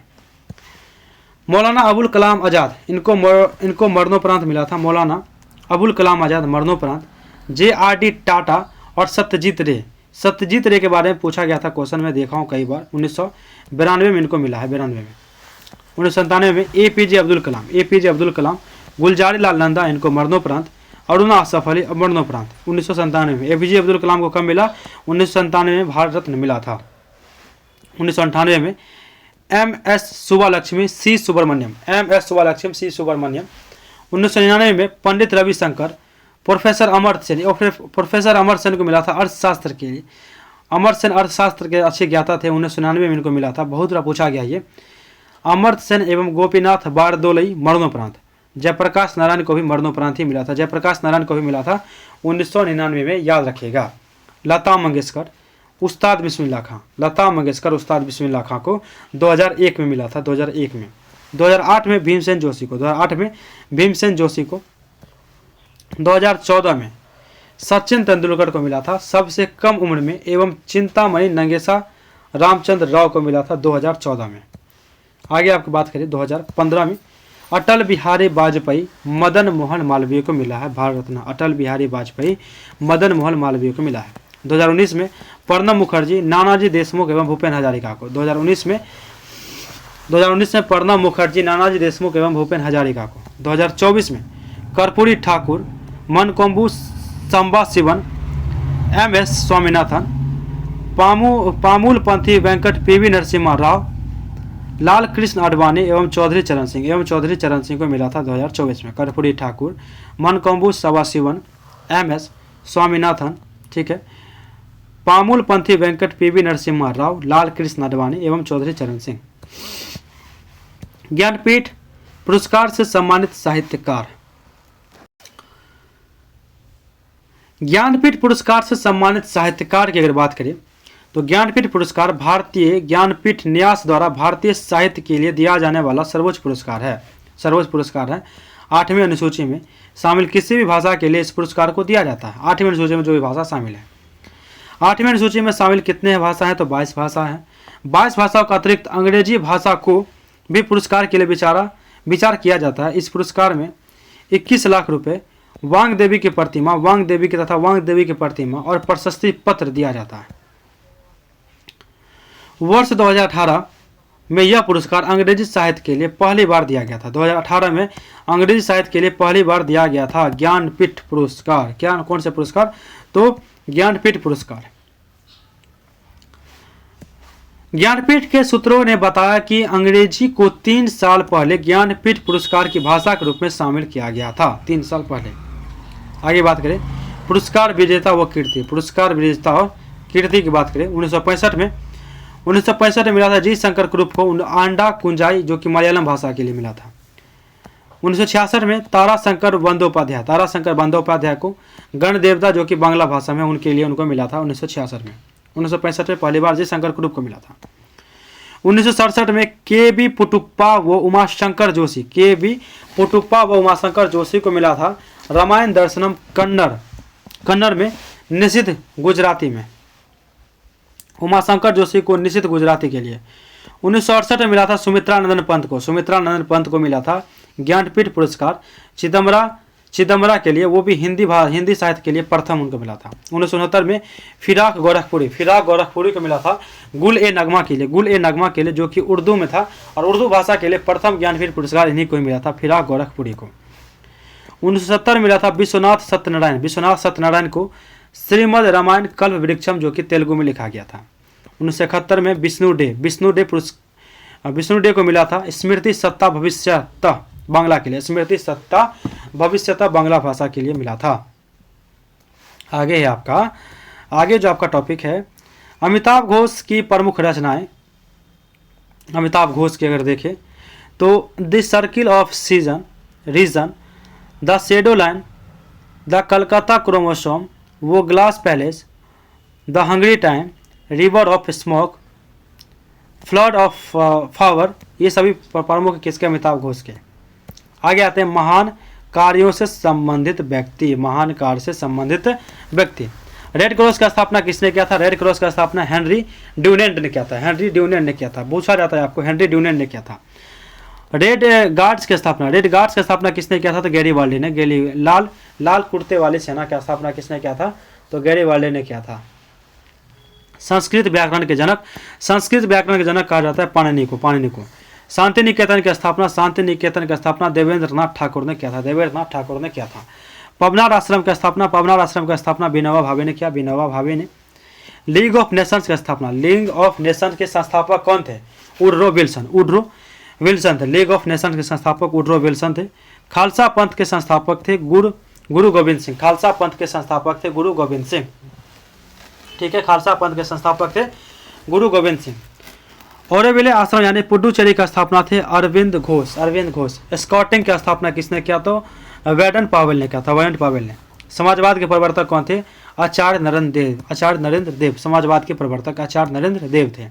मौलाना अबुल कलाम आज़ाद, इनको मरणोपरांत मिला था। मौलाना अबुल कलाम आज़ाद मरणोपरांत, JRD टाटा और सत्यजीत रे। सत्यजीत रे के बारे में पूछा गया था क्वेश्चन में, देखा हूँ कई बार। 1992 में इनको मिला है, 92 में। 1997 में APJ अब्दुल कलाम, गुलजारी लाल नंदा इनको मरणोपरांत, अरुणा असफ अली मरणोपरांत 1997 में। APJ अब्दुल कलाम को कब मिला? 1997 में भारत रत्न मिला था। 1998 में MS सुब्बालक्ष्मी सी सुब्रमण्यम। 1999 में पंडित रविशंकर, प्रोफेसर अमर्त्य सेन को मिला था अर्थशास्त्र के लिए। अमर्त्य सेन अर्थशास्त्र के अच्छे ज्ञाता थे, 1999 में इनको मिला था, बहुत बार पूछा गया ये। अमर्त्य सेन एवं गोपीनाथ बारदोलई मरणोपरांत। जयप्रकाश नारायण को भी मरणोपरांत ही मिला था, 1999 में, याद रखिएगा। लता मंगेशकर उस्ताद बिस्मिल्लाह खां को 2001 में मिला था, 2001 में। 2008 में भीमसेन जोशी को, 2014 में सचिन तेंदुलकर को मिला था सबसे कम उम्र में, एवं चिंतामणि नंगेशा रामचंद्र राव को मिला था 2014 में। आगे आपकी बात करें 2015 में अटल बिहारी वाजपेयी मदन मोहन मालवीय को मिला है भारत रत्न। अटल बिहारी वाजपेयी मदन मोहन मालवीय को मिला है। 2019 में प्रणब मुखर्जी, नानाजी देशमुख एवं भूपेन हजारिका को। 2019 में प्रणब मुखर्जी, नानाजी देशमुख एवं भूपेन हजारिका को। 2024 में कर्पूरी ठाकुर, मनकोम्बू संबा शिवन, MS स्वामीनाथन, पामूल पंथी वेंकट PV नरसिम्हा राव, लाल कृष्ण आडवाणी एवं चौधरी चरण सिंह को मिला था 2024 में। कर्पूरी ठाकुर, मनकोम्बू संबा शिवन, MS स्वामीनाथन, ठीक है, पामूल पंथी वेंकट PV नरसिम्हा राव, लाल कृष्ण आडवाणी एवं चौधरी चरण सिंह। ज्ञानपीठ पुरस्कार से सम्मानित साहित्यकार। ज्ञानपीठ पुरस्कार से सम्मानित साहित्यकार की अगर बात करें तो ज्ञानपीठ पुरस्कार भारतीय ज्ञानपीठ न्यास द्वारा भारतीय साहित्य के लिए दिया जाने वाला सर्वोच्च पुरस्कार है। 8वीं अनुसूची में शामिल किसी भी भाषा के लिए इस पुरस्कार को दिया जाता है। 8वीं अनुसूची में जो भी भाषा शामिल है। 8वीं अनुसूची में शामिल कितने भाषा हैं? तो 22 भाषा हैं। 22 भाषाओं का अतिरिक्त अंग्रेजी भाषा को भी पुरस्कार के लिए विचार किया जाता है। इस पुरस्कार में 21 लाख रुपए, वांग देवी की प्रतिमा और प्रशस्ति पत्र दिया जाता है। वर्ष 2018 में यह पुरस्कार अंग्रेजी साहित्य के लिए पहली बार दिया गया था। 2018 में अंग्रेजी साहित्य के लिए पहली बार दिया गया था ज्ञानपीठ पुरस्कार। क्या, कौन से पुरस्कार? तो ज्ञानपीठ पुरस्कार। ज्ञानपीठ के सूत्रों ने बताया कि अंग्रेजी को 3 साल पहले ज्ञानपीठ पुरस्कार की भाषा के रूप में शामिल किया गया था, 3 साल पहले। आगे बात करें पुरस्कार विजेता व कीर्ति। पुरस्कार विजेता और कीर्ति की बात करें 1965 में मिला था जी शंकर ग्रुप को आंडा कुंजाई, जो कि मलयालम भाषा के लिए मिला था। 1966 में ताराशंकर बंदोपाध्याय को गण देवता, जो कि बांग्ला भाषा में, उनके लिए उनको मिला था 1966 में। 1965 में पहली बार जी शंकर ग्रुप को मिला था। 1967 में KB पुटुप्पा व उमाशंकर जोशी को मिला था रामायण दर्शनम कन्नड़ में निषिद्ध गुजराती में। उमाशंकर जोशी को निषिद्ध गुजराती के लिए। 1968 में मिला था सुमित्रा नंदन पंत को मिला था ज्ञानपीठ पुरस्कार चिदम्बरा के लिए, वो भी हिंदी साहित्य के लिए प्रथम उनको मिला था। 1969 में फिराक गोरखपुरी को मिला था गुल ए नगमा के लिए, जो कि उर्दू में था, और उर्दू भाषा के लिए प्रथम ज्ञानपीठ पुरस्कार इन्हीं को मिला था, फिराक गोरखपुरी को। 1970 में मिला था विश्वनाथ सत्यनारायण को श्रीमद रामायण कल्प वृक्षम, जो कि तेलुगु में लिखा गया था। 1971 में विष्णु डे को मिला था स्मृति सत्ता भविष्यतः बांग्ला के लिए, बांग्ला भाषा के लिए मिला था। आगे जो आपका टॉपिक है अमिताभ घोष की प्रमुख रचनाएं। अमिताभ घोष की अगर देखें तो the circle of reason, the shadow line, the Calcutta chromosome, वो glass palace, the hungry time, river of smoke, flood of fire, ये सभी प्रमुख किसके? अमिताभ घोष के। आगे आते हैं महान कार्यों से संबंधित व्यक्ति। रेड क्रॉस का स्थापना किसने किया था? रेड क्रॉस का स्थापना हेनरी ड्यूनेंट ने किया था। पूछा जाता है आपको, हेनरी ड्यूनेंट ने किया था। रेड गार्ड्स की स्थापना, रेड गार्ड्स की स्थापना किसने किया था? तो गैरीबाल्डी ने। लाल कुर्ते वाली सेना की स्थापना किसने किया था? तो गैरीबाल्डी ने किया था। संस्कृत व्याकरण के जनक, संस्कृत व्याकरण के जनक कहा जाता है पाणिनि को। शांति निकेतन की स्थापना देवेंद्रनाथ ठाकुर ने किया था। देवेंद्रनाथ ठाकुर ने किया था। पवनार आश्रम की स्थापना विनोबा भावे ने किया। विनोबा भावे ने। लीग ऑफ नेशंस की स्थापना, लीग ऑफ नेशंस के संस्थापक कौन थे? वुडरो विल्सन थे। लीग ऑफ नेशंस के संस्थापक वुडरो विल्सन थे। खालसा पंथ के संस्थापक थे गुरु गोविंद सिंह। खालसा पंथ के संस्थापक थे गुरु गोविंद सिंह। ठीक है, खालसा पंथ के संस्थापक थे गुरु गोविंद सिंह। ओरोविले आश्रम यानी पुडुचेरी का स्थापना थे अरविंद घोष। स्कॉटिंग की स्थापना किसने किया? तो वेडन पावेल ने किया था। समाजवाद के प्रवर्तक कौन थे? आचार्य नरेंद्र देव। समाजवाद के प्रवर्तक आचार्य नरेंद्र देव थे।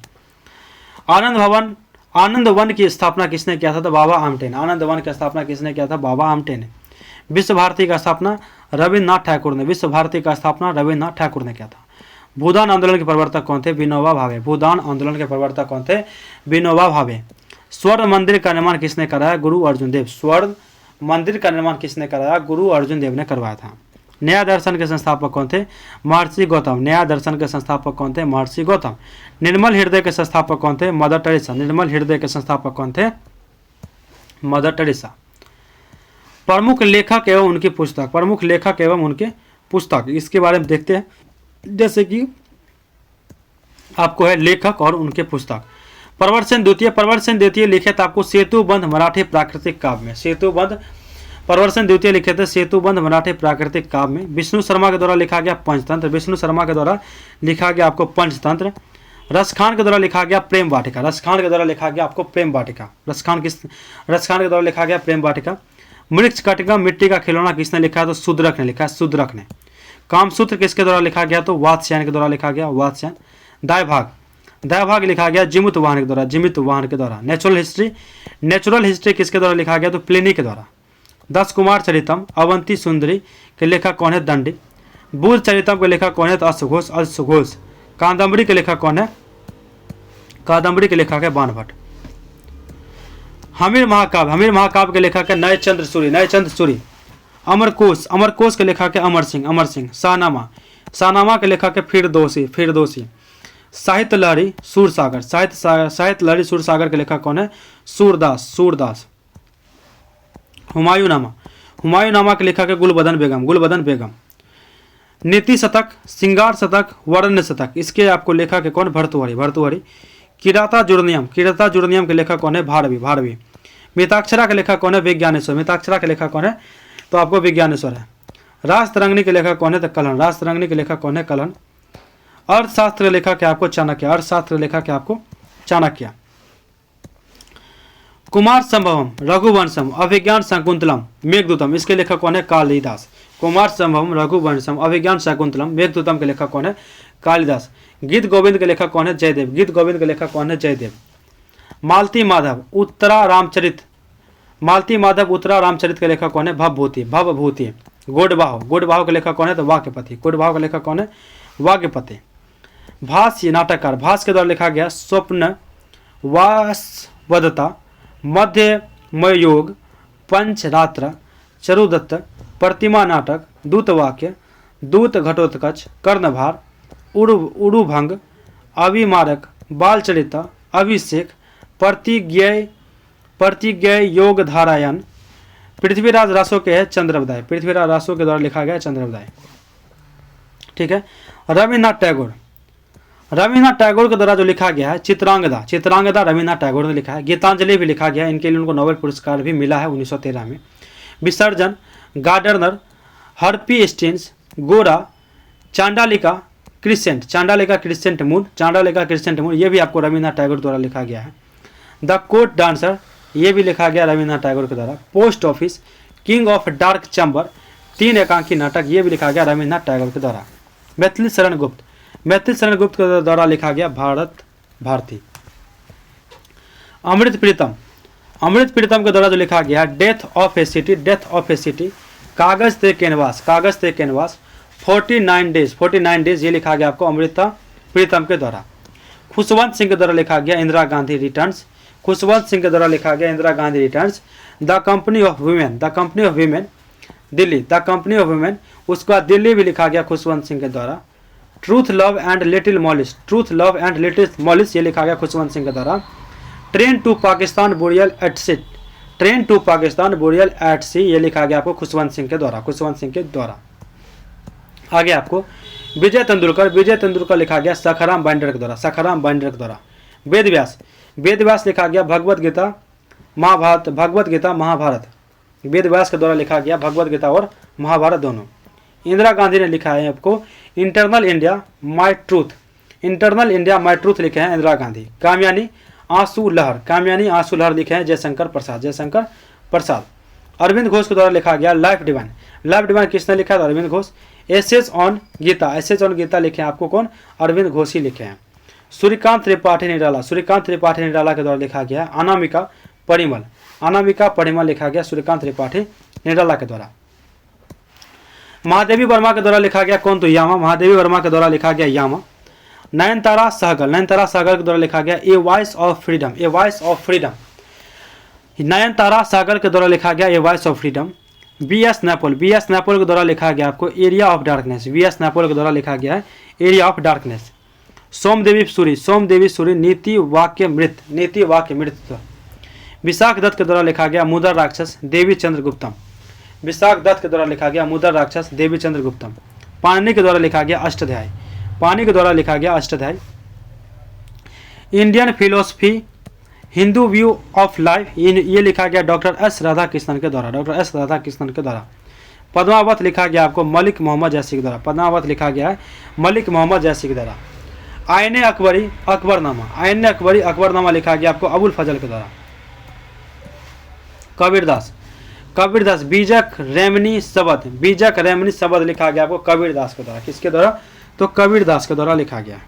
आनंद वन की स्थापना किसने किया था? तो बाबा आमटे ने। आनंद वन की स्थापना किसने किया था? बाबा आमटे ने। विश्व भारती का स्थापना रविन्द्रनाथ ठाकुर ने। विश्व भारती का स्थापना रविन्द्रनाथ ठाकुर ने किया था। भूदान आंदोलन के प्रवर्तक कौन थे? विनोबा भावे। भूदान आंदोलन के प्रवर्तक कौन थे? विनोबा भावे। स्वर्ण मंदिर का निर्माण किसने कराया? गुरु अर्जुन देव। स्वर्ण मंदिर का निर्माण किसने कराया? गुरु अर्जुन देव ने करवाया था। नया दर्शन के संस्थापक कौन थे? महर्षि गौतम। नया दर्शन के संस्थापक कौन थे? महर्षि गौतम। निर्मल हृदय के संस्थापक कौन थे? Mother Teresa. निर्मल हृदय के संस्थापक कौन थे? Mother Teresa. प्रमुख लेखक एवं उनके पुस्तक, इसके बारे में देखते हैं। जैसे कि आपको है लेखक और उनके पुस्तक। प्रवरसेन द्वितीय लिखे थे आपको सेतुबंध मराठी प्राकृतिक काव्य में। प्रवरसेन द्वितीय लिखे थे सेतुबंध मराठी प्राकृतिक काव्य में। विष्णु शर्मा के द्वारा लिखा गया पंचतंत्र। आपको पंचतंत्र। रसखान के द्वारा लिखा गया प्रेम वाटिका। रसखान के द्वारा लिखा गया प्रेम वाटिका। मृक्ष कटिका मिट्टी का खिलौना किसने लिखा है? तो शूद्रक ने। कामसूत्र किसके द्वारा लिखा गया? तो वात्स्यायन के द्वारा लिखा गया। दायभाग लिखा गया जिमुत वाहन के द्वारा। नेचुरल हिस्ट्री किसके द्वारा लिखा गया? तो प्लिनी के द्वारा। 10 कुमार चरितम अवंती सुंदरी के लेखक कौन है? दंडी। बुध चरितम के लेखक कौन है? तो अश्वघोष। कादम्बरी के लेखक कौन है? कादम्बरी के लेखक है बाणभट्ट। हमीर महाकाव्य के लेखक है नयचंद्र सूरी। अमरकोश के लेखक है अमर सिंह। शाहनामा के लेखक है फिरदौसी। साहित्य लहरी सूरसागर के लेखक कौन है? सूरदास। हुमायूंनामा के लेखक है गुलबदन बेगम। नीति शतक, श्रृंगार शतक, वर्ण्य शतक, इसके आपको लेखक है कौन? भर्तृहरि। किराता जुर्नियम के लेखक कौन है? भारवी। मिताक्षरा के लेखक कौन है? विज्ञानेश्वर। तो आपको विज्ञानेश्वर है। रास तरंगिणी के लेखक कौन है? तो कलन। अर्थशास्त्र के लेखक है आपको चाणक्य। कुमार संभवम, रघुवंशम, अभिज्ञान शाकुंतलम, मेघदूतम, इसके लेखक कौन है? कालिदास। कुमार संभवम, रघुवंशम, अभिज्ञान शाकुंतलम, मेघदूतम के लेखक कौन है? कालिदास। गीत गोविंद के लेखक कौन है? जयदेव। मालती माधव उत्तरा रामचरित के लेखक कौन है? भवभूति। गोडबाहु के लेखक कौन है? तो वाक्यपति। भाष्य नाटककार, भाष्य के द्वारा लिखा गया स्वप्न वासवदता, मध्यमयोग, पंचरात्र, चरुदत्त, प्रतिमा नाटक, दूतवाक्य, दूत घटोत्कच, कर्णभार, उड़ुभंग, अभिमारक, बालचरिता, अभिषेक, प्रतिज्ञ योग धारायण। पृथ्वीराज रासो के है चंद्रोदय। पृथ्वीराज रासो के द्वारा लिखा गया चंद्रोदय। ठीक है। रविन्द्रनाथ टैगोर के द्वारा जो लिखा गया है चित्रांगदा रविन्द्रनाथ टैगोर ने लिखा है। गीतांजलि भी लिखा गया, इनके लिए उनको नोबेल पुरस्कार भी मिला है 1913 में। विसर्जन, गार्डनर, हर्पी स्टीन्स, गोरा, चांडालिका क्रिसेंट मून, ये भी आपको रविन्द्रनाथ टैगोर द्वारा लिखा गया है। द कोर्ट डांसर, ये भी लिखा गया रविन्द्रनाथ टैगोर के द्वारा। Post office, king of dark chamber, 3 एकांकी नाटक, ये भी लिखा गया रविन्द्रनाथ टैगोर के द्वारा। मैथिली शरण गुप्त के द्वारा लिखा गया भारत भारती। अमृत प्रीतम के द्वारा जो लिखा गया डेथ ऑफ ए सिटी, कागज ते कैनवास, 49 डेज, ये लिखा गया आपको अमृता प्रीतम के द्वारा। खुशवंत सिंह के द्वारा लिखा गया इंदिरा गांधी रिटर्न्स, खुशवंत सिंह के द्वारा लिखा गया Indira Gandhi returns. The company of women Delhi, the company of women, उसके बाद दिल्ली भी लिखा गया खुशवंत सिंह के द्वारा। Truth love and little malice, ये लिखा गया खुशवंत सिंह के द्वारा। Train to Pakistan burial at sea, ये लिखा गया आपको खुशवंत सिंह के द्वारा। आगे आपको विजय तेंदुलकर लिखा गया सखाराम बाइंडर के द्वारा। वेद व्यास लिखा गया भगवत गीता महाभारत, वेद व्यास के द्वारा लिखा गया भगवत गीता और महाभारत दोनों। इंदिरा गांधी ने लिखा है आपको इंटरनल इंडिया माई ट्रूथ लिखे हैं इंदिरा गांधी। कामयानी आंसू लहर लिखे हैं जयशंकर प्रसाद। अरविंद घोष के द्वारा लिखा गया लाइफ डिवाइन किसने लिखा है? अरविंद घोष। एसेज ऑन गीता लिखे हैं आपको कौन? अरविंद घोष ही लिखे हैं। सूर्यकांत त्रिपाठी निराला के द्वारा लिखा गया। अनामिका परिमल लिखा गया सूर्यकांत त्रिपाठी निराला के द्वारा। महादेवी वर्मा के द्वारा लिखा गया कौन? तो यामा। नयनतारा सहगल के द्वारा लिखा गया a voice of freedom. Nayantara Sahgal के द्वारा लिखा गया a voice of freedom. B S Naipaul के द्वारा लिखा गया आपको एरिया ऑफ डार्कनेस। के द्वारा लिखा गया है एरिया ऑफ डार्कनेस। सोमदेवी सूरी नीति वाक्य मृत। विशाख दत्त के द्वारा लिखा गया मुदर राक्षस देवी चंद्र गुप्तम। पाणिनि के द्वारा लिखा गया Ashtadhyayi. Indian philosophy Hindu view of life, ये लिखा गया डॉक्टर एस राधाकृष्णन के द्वारा। पद्मावत लिखा गया आपको मलिक मोहम्मद जैसी के द्वारा। आईने अकबरनामा लिखा गया आपको अबुल फजल के द्वारा। कबीरदास बीजक रेमनी शब्द लिखा गया आपको कबीरदास के द्वारा। किसके द्वारा? तो कबीरदास के द्वारा लिखा गया।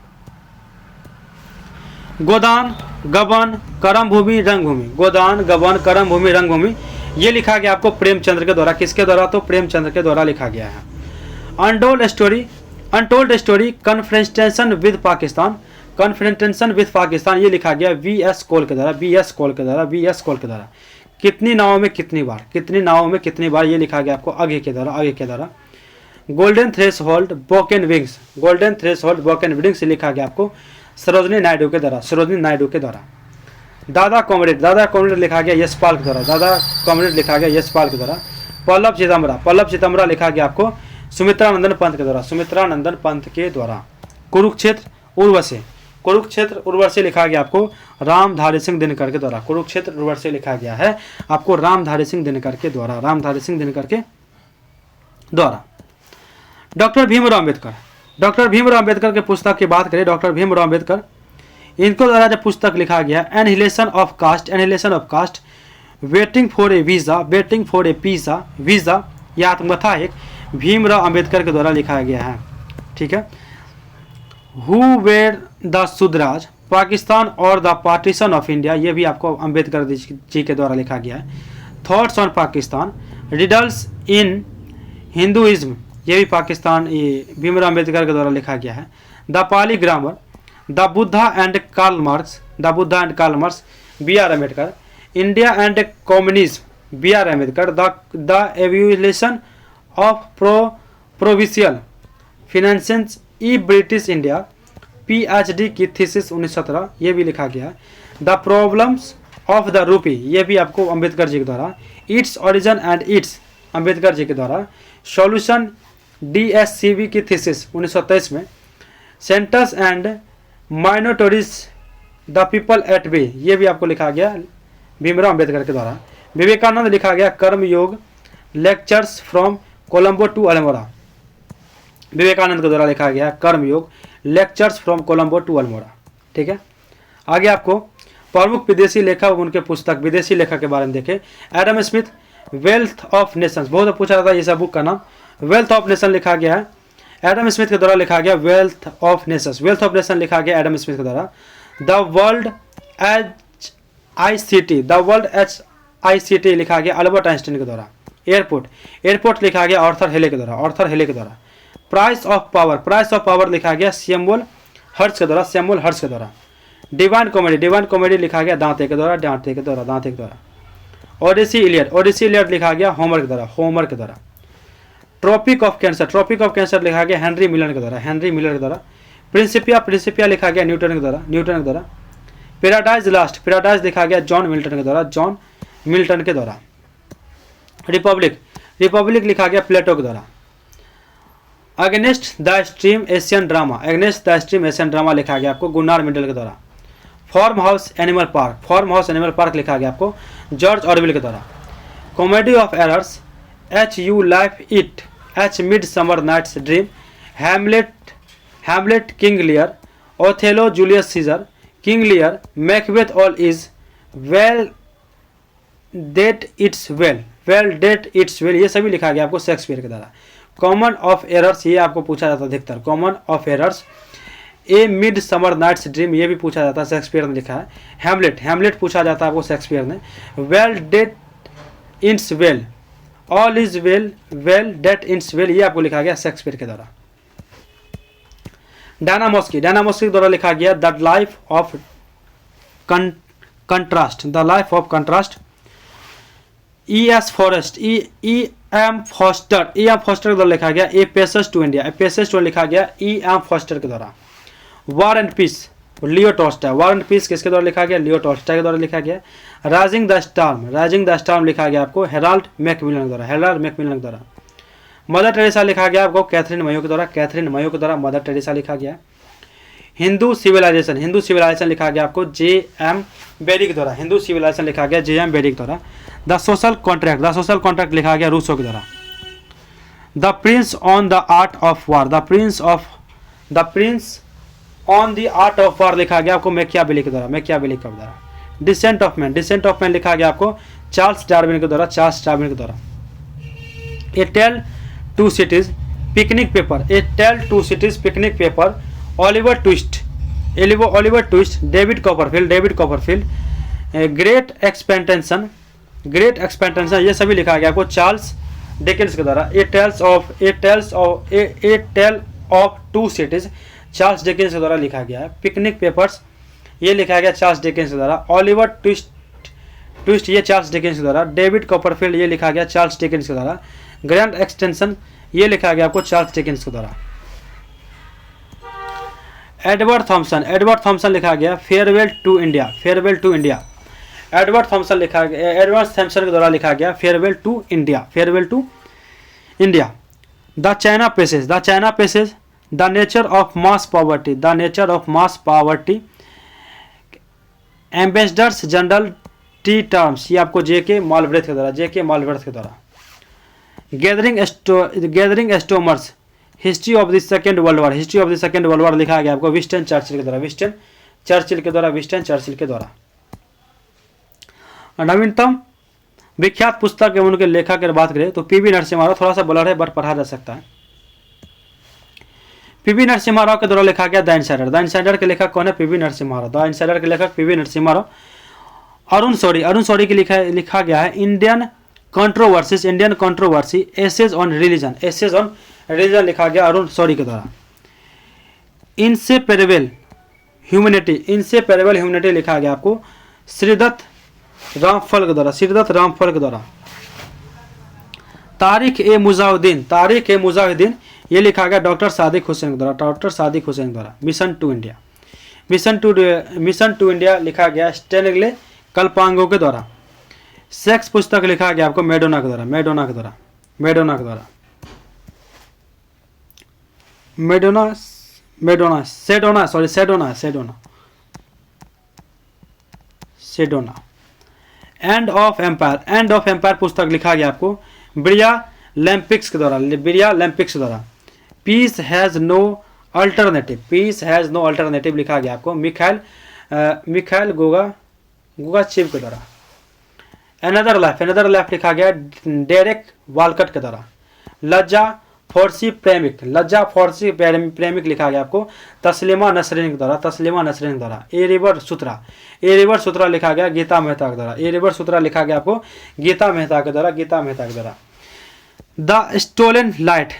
गोदान गबन करम भूमि रंगभूमि, ये लिखा गया आपको प्रेमचंद्र के द्वारा। किसके द्वारा? तो प्रेमचंद्र के द्वारा लिखा गया है। Untold story confrontation with Pakistan, ये लिखा गया वी एस कोल के द्वारा। कितनी नावों में कितनी बार, ये लिखा गया आपको आगे के द्वारा। गोल्डन थ्रेशोल्ड ब्रोकन विंग्स लिखा गया आपको सरोजनी नायडू के द्वारा। दादा कॉमरेड लिखा गया यशपाल के द्वारा। पल्लव चिदम्बरा लिखा गया आपको सुमित्रा नंदन पंत के द्वारा। कुरुक्षेत्र उर्वशी लिखा गया आपको रामधारी सिंह दिनकर के द्वारा। लिखा गया है आपको रामधारी सिंह दिनकर के द्वारा। डॉक्टर भीमराव अम्बेडकर के पुस्तक की बात करें, डॉक्टर भीमराव अम्बेडकर, इनको द्वारा जो पुस्तक लिखा गया annihilation of caste, waiting for a visa, यह आत्मकथा एक भीमराव अम्बेडकर के द्वारा लिखा गया है। ठीक है। हु वेर द सुधराज, पाकिस्तान और द पार्टीशन ऑफ इंडिया, ये भी आपको अम्बेडकर जी के द्वारा लिखा गया है। Thoughts on Pakistan, riddles in Hinduism, ये भी भीमराव अम्बेडकर के द्वारा लिखा गया है। The Pali grammar, the Buddha and Karl Marx, B R Ambedkar. India and communism, B R Ambedkar. The evolution of provincial finances in British India, PhD की थीसिस 1917, ये भी लिखा गया। The problems of the rupee, ये भी आपको अम्बेडकर जी के द्वारा। Its origin and its, Ambedkar ji के द्वारा। सॉल्यूशन DSCV की थीसिस 1923 में। Centres and minorities the people at bay, ये भी आपको लिखा गया भीमराव अम्बेडकर के द्वारा। विवेकानंद लिखा गया Karma Yoga, lectures from Colombo to Almora, Vivekananda के द्वारा लिखा गया Karma Yoga, lectures from Colombo to Almora. ठीक है। आगे आपको प्रमुख विदेशी लेखक, उनके पुस्तक विदेशी लेखक के बारे में देखें। Adam Smith, wealth of Nations, बहुत पूछा जाता है ये सब बुक का नाम। वेल्थ ऑफ नेशन लिखा गया है एडम स्मिथ के द्वारा लिखा गया। वेल्थ ऑफ नेशन लिखा गया एडम स्मिथ के द्वारा। द वर्ल्ड HICT लिखा गया अल्बर्ट आइंस्टीन के द्वारा। एयरपोर्ट लिखा गया आर्थर हेले के द्वारा। प्राइस ऑफ पावर लिखा गया सैमुअल हर्ट्ज के द्वारा। डिवाइन कॉमेडी लिखा गया दांते के द्वारा, दांते के द्वारा, दांते के द्वारा। ओडिसी इलियड लिखा गया होमर के द्वारा, होमर के द्वारा। ट्रॉपिक ऑफ कैंसर लिखा गया हेनरी मिलर के द्वारा, हेनरी मिलर के द्वारा। प्रिंसिपिया लिखा गया न्यूटन के द्वारा, न्यूटन के द्वारा। पैराडाइज लिखा गया जॉन मिल्टन के द्वारा, जॉन मिल्टन के द्वारा। रिपब्लिक लिखा गया प्लेटो के द्वारा। Against the stream Asian drama लिखा गया आपको गुनार मिंडल के द्वारा। फार्म हाउस एनिमल पार्क लिखा गया आपको जॉर्ज ऑरवेल के द्वारा। Comedy of errors, as you like it, a midsummer night's dream, Hamlet King Lear, Othello Julius Caesar, King Lear, Macbeth all is well that it's well, ये सभी लिखा गया आपको शेक्सपियर के द्वारा। कॉमन ऑफ एरर्स, ये आपको पूछा जाता है अधिकतर। Common of errors, a midsummer night's dream, ये भी पूछा जाता है, शेक्सपियर ने लिखा है। हैमलेट पूछा जाता है आपको शेक्सपियर ने। Well that it's well, all is well that it's well, ये आपको लिखा गया शेक्सपियर के द्वारा। डायनामोस्की के द्वारा लिखा गया the life of contrast, E M Forster के द्वारा लिखा गया। ए पैसेज टू इंडिया लिखा गया ई एम फॉस्टर के द्वारा। War and peace, Leo Tolstoy, किसके द्वारा लिखा गया? लियो टॉल्स्टॉय के द्वारा लिखा गया। राइजिंग द स्टॉर्म लिखा गया आपको हेराल्ड मैकमिलन के द्वारा। मदर टेरेसा लिखा गया आपको कैथरीन मयो के द्वारा, मदर टेरेसा लिखा गया। हिंदू सिविलाइजेशन लिखा गया आपको जे एम बेरी के द्वारा, लिखा गया जे एम बेरी के द्वारा। द सोशल कॉन्ट्रैक्ट लिखा गया रूसो के द्वारा। The Prince on the art of war, लिखा गया आपको मैकियावेली के द्वारा। डिसेंट ऑफ मैन लिखा गया आपको चार्ल्स डार्विन के द्वारा। A tale two cities picnic paper, Oliver Twist, David Copperfield, great expectation, ये सभी लिखा गया आपको चार्ल्स डिकेंस के द्वारा। A tale of two cities, Charles Dickens के द्वारा लिखा गया है। पिकनिक पेपर्स, ये लिखा गया चार्ल्स डिकेंस के द्वारा। ओलिवर ट्विस्ट, ये चार्ल्स डिकेंस के द्वारा। डेविड कॉपरफील्ड, ये लिखा गया चार्ल्स डिकेंस के द्वारा। ग्रैंड एक्सटेंशन, ये लिखा गया आपको चार्ल्स डिकेंस के द्वारा। एडवर्ड थॉमसन लिखा गया farewell to India. Edward Thomson के द्वारा लिखा गया farewell to India. The China passage, the nature of mass poverty, ambassadors general T terms, ये आपको जेके मॉलब्रेथ के द्वारा। गैदरिंग एस्टोमर्स, history of the second world war, लिखा गया आपको विस्टन चर्चिल के द्वारा। नवीनतम विख्यात पुस्तक एवं उनके लेखक की बात करें तो पीवी नरसिम्हा राव, थोड़ा सा ब्लर है बट पढ़ा जा सकता है। पीवी नरसिम्हा राव के द्वारा लिखा गया द इनसाइडर के लेखक कौन है? P V Narasimha Rao. The insider के लेखक पीवी नरसिम्हा राव। अरुण शौरी के लिखा गया है Indian controversy, essays on religion, लिखा गया अरुण शौरी के द्वारा। इनसेपरेबल ह्यूमैनिटी लिखा गया आपको श्रीदत्त रामफल के द्वारा। तारीख ए मुजाहिदीन, ये लिखा गया डॉक्टर सादिक हुसैन के द्वारा। मिशन टू इंडिया लिखा गया स्टेनले कल्पांगो के द्वारा। सेक्स पुस्तक लिखा गया आपको मैडोना के द्वारा। सेडोना। एंड ऑफ एम्पायर पुस्तक लिखा गया आपको ब्रिया लैम्पिक्स के द्वारा। पीस हैज नो अल्टरनेटिव, लिखा गया आपको मिखाइल गोगाचेव के द्वारा। अनदर लाइफ लिखा गया डेरेक वालकट के द्वारा। लज्जा फॉर्सी प्रेमिक लिखा गया आपको तस्लीमा नसरीन के द्वारा। ए रिवर सूत्रा लिखा गया गीता मेहता के द्वारा। द स्टोलन लाइट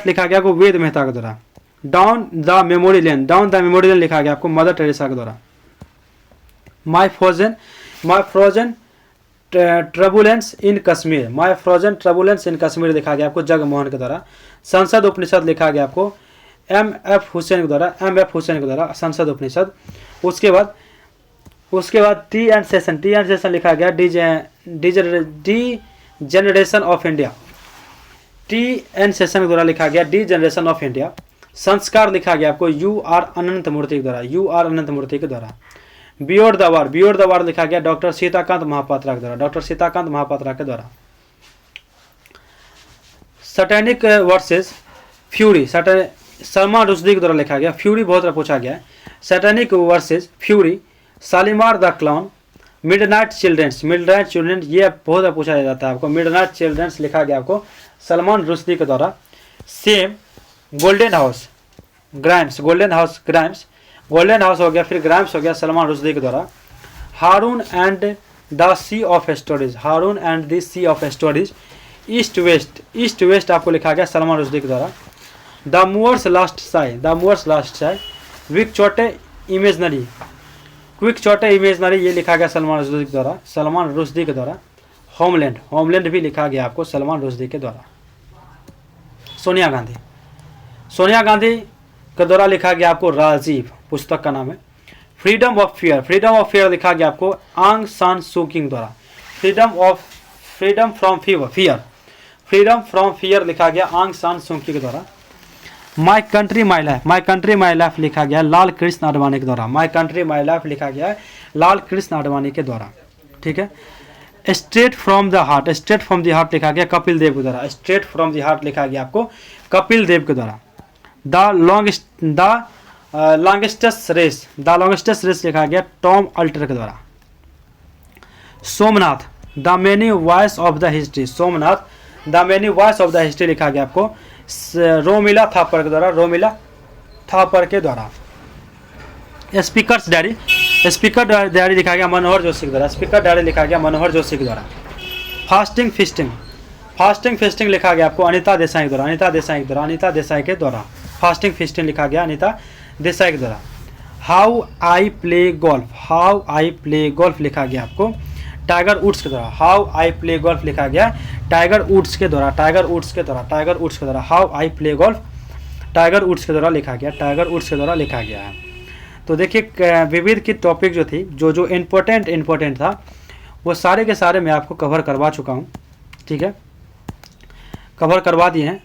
लिखा गया आपको वेद मेहता के द्वारा। डाउन द मेमोरी लेन लिखा गया आपको मदर टेरेसा के द्वारा। माई फ्रोजन ट्रबुलेंस इन कश्मीर, माई फ्रोजन ट्रबुलेंस इन कश्मीर लिखा गया आपको जगमोहन के द्वारा। संसद उपनिषद लिखा गया आपको एम.एफ. हुसैन के द्वारा संसद उपनिषद। उसके बाद टी एंड सेशन लिखा गया degeneration of India, T N Seshan के द्वारा लिखा गया डी जनरेशन ऑफ इंडिया। संस्कार लिखा गया आपको यू आर अनंत मूर्ति के द्वारा। बियोड द वार लिखा गया डॉक्टर सीताकांत महापात्रा के द्वारा। Satanic verses fury, Salman Rushdie के द्वारा लिखा गया। फ्यूरी बहुत बार पूछा गया है। Satanic verses fury, Shalimar the clown, midnight children's ये बहुत बार पूछा जाता है आपको। मिडनाइट चिल्ड्रंस लिखा गया आपको सलमान रुश्दी के द्वारा। सेम गोल्डन हाउस ग्राइम्स हो गया, फिर ग्राइम्स हो गया सलमान रुश्दी के द्वारा। Haroun and the sea of stories, east west आपको लिखा गया सलमान रुश्दी के द्वारा। The moor's last sigh, Quichotte imaginary ये लिखा गया सलमान रुश्दी के द्वारा। होमलैंड भी लिखा गया आपको सलमान रुश्दी के द्वारा। सोनिया गांधी के द्वारा लिखा गया आपको राजीव, पुस्तक का नाम है। फ्रीडम ऑफ फेयर लिखा गया आपको आंग सान सू की द्वारा। फ्रीडम फ्रॉम फियर लिखा गया आंग सान सू की के द्वारा। माई कंट्री माई लाइफ लिखा गया लाल कृष्ण आडवाणी के द्वारा। ठीक है। स्ट्रेट फ्रॉम द हार्ट लिखा गया कपिल देव के द्वारा। लिखा गया आपको कपिल देव के द्वारा। द लॉन्गेस्टेस्ट रेस लिखा गया टॉम अल्टर के द्वारा। Somnath the many voice of the history लिखा गया आपको रोमिला थापर के द्वारा। स्पीकर डायरी लिखा गया मनोहर जोशी के द्वारा। फास्टिंग फिस्टिंग लिखा गया आपको अनिता देसाई के द्वारा। फास्टिंग फिस्टिंग लिखा गया अनिता देसाई के द्वारा। हाउ आई प्ले गोल्फ लिखा गया आपको टाइगर वुड्स के द्वारा। लिखा गया टाइगर वुड्स के द्वारा। How I play golf Tiger Woods के द्वारा लिखा गया है। तो देखिए विविध की टॉपिक जो थी जो इम्पोर्टेंट था वो सारे के सारे मैं आपको कवर करवा चुका हूँ। ठीक है, कवर करवा दिए हैं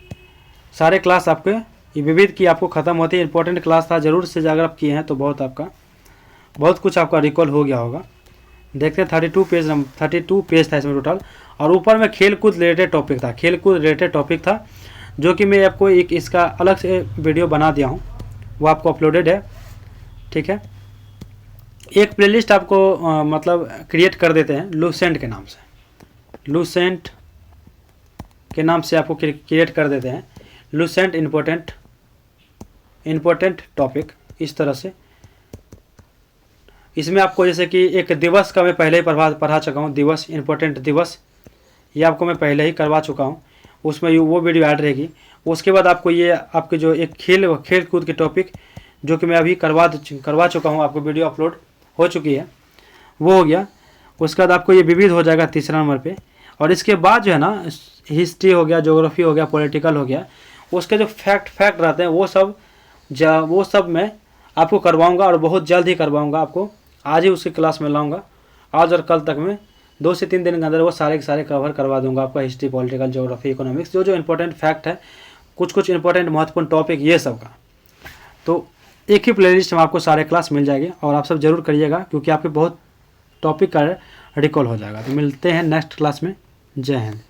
सारे क्लास आपके। ये विविध की आपको ख़त्म होती है। इंपॉर्टेंट क्लास था, ज़रूर से अगर आप किए हैं तो बहुत कुछ आपका रिकॉल हो गया होगा। देखते हैं 32 पेज था इसमें टोटल। और ऊपर में खेल कूद रिलेटेड टॉपिक था जो कि मैं आपको एक इसका अलग से वीडियो बना दिया हूँ, वो आपको अपलोडेड है। ठीक है, एक प्लेलिस्ट आपको मतलब क्रिएट कर देते हैं लूसेंट के नाम से आपको क्रिएट कर देते हैं लूसेंट इम्पोर्टेंट टॉपिक। इस तरह से इसमें आपको जैसे कि एक दिवस का मैं पहले ही पढ़ा चुका हूँ, इम्पोर्टेंट दिवस ये आपको मैं पहले ही करवा चुका हूँ, उसमें वो वीडियो ऐड रहेगी। उसके बाद आपको ये आपके जो एक खेल कूद के टॉपिक जो कि मैं अभी करवा चुका हूँ, आपको वीडियो अपलोड हो चुकी है, वो हो गया। उसके बाद आपको ये विविध हो जाएगा 3रा नंबर पे। और इसके बाद जो है ना हिस्ट्री हो गया, ज्योग्राफी हो गया, पॉलिटिकल हो गया, उसके जो फैक्ट रहते हैं वो सब मैं आपको करवाऊंगा और बहुत जल्द ही करवाऊंगा। आपको आज ही उसकी क्लास में लाऊंगा। आज और कल तक में 2 से 3 दिन के अंदर वो सारे के सारे कवर करवा दूंगा आपका। हिस्ट्री, पॉलिटिकल, ज्योग्राफी, इकोनॉमिक्स, जो इंपॉर्टेंट फैक्ट है, कुछ इंपॉर्टेंट महत्वपूर्ण टॉपिक ये सब का, तो एक ही प्लेलिस्ट में आपको सारे क्लास मिल जाएगी। और आप सब जरूर करिएगा क्योंकि आपके बहुत टॉपिक का रिकॉल हो जाएगा। तो मिलते हैं नेक्स्ट क्लास में। जय हिंद।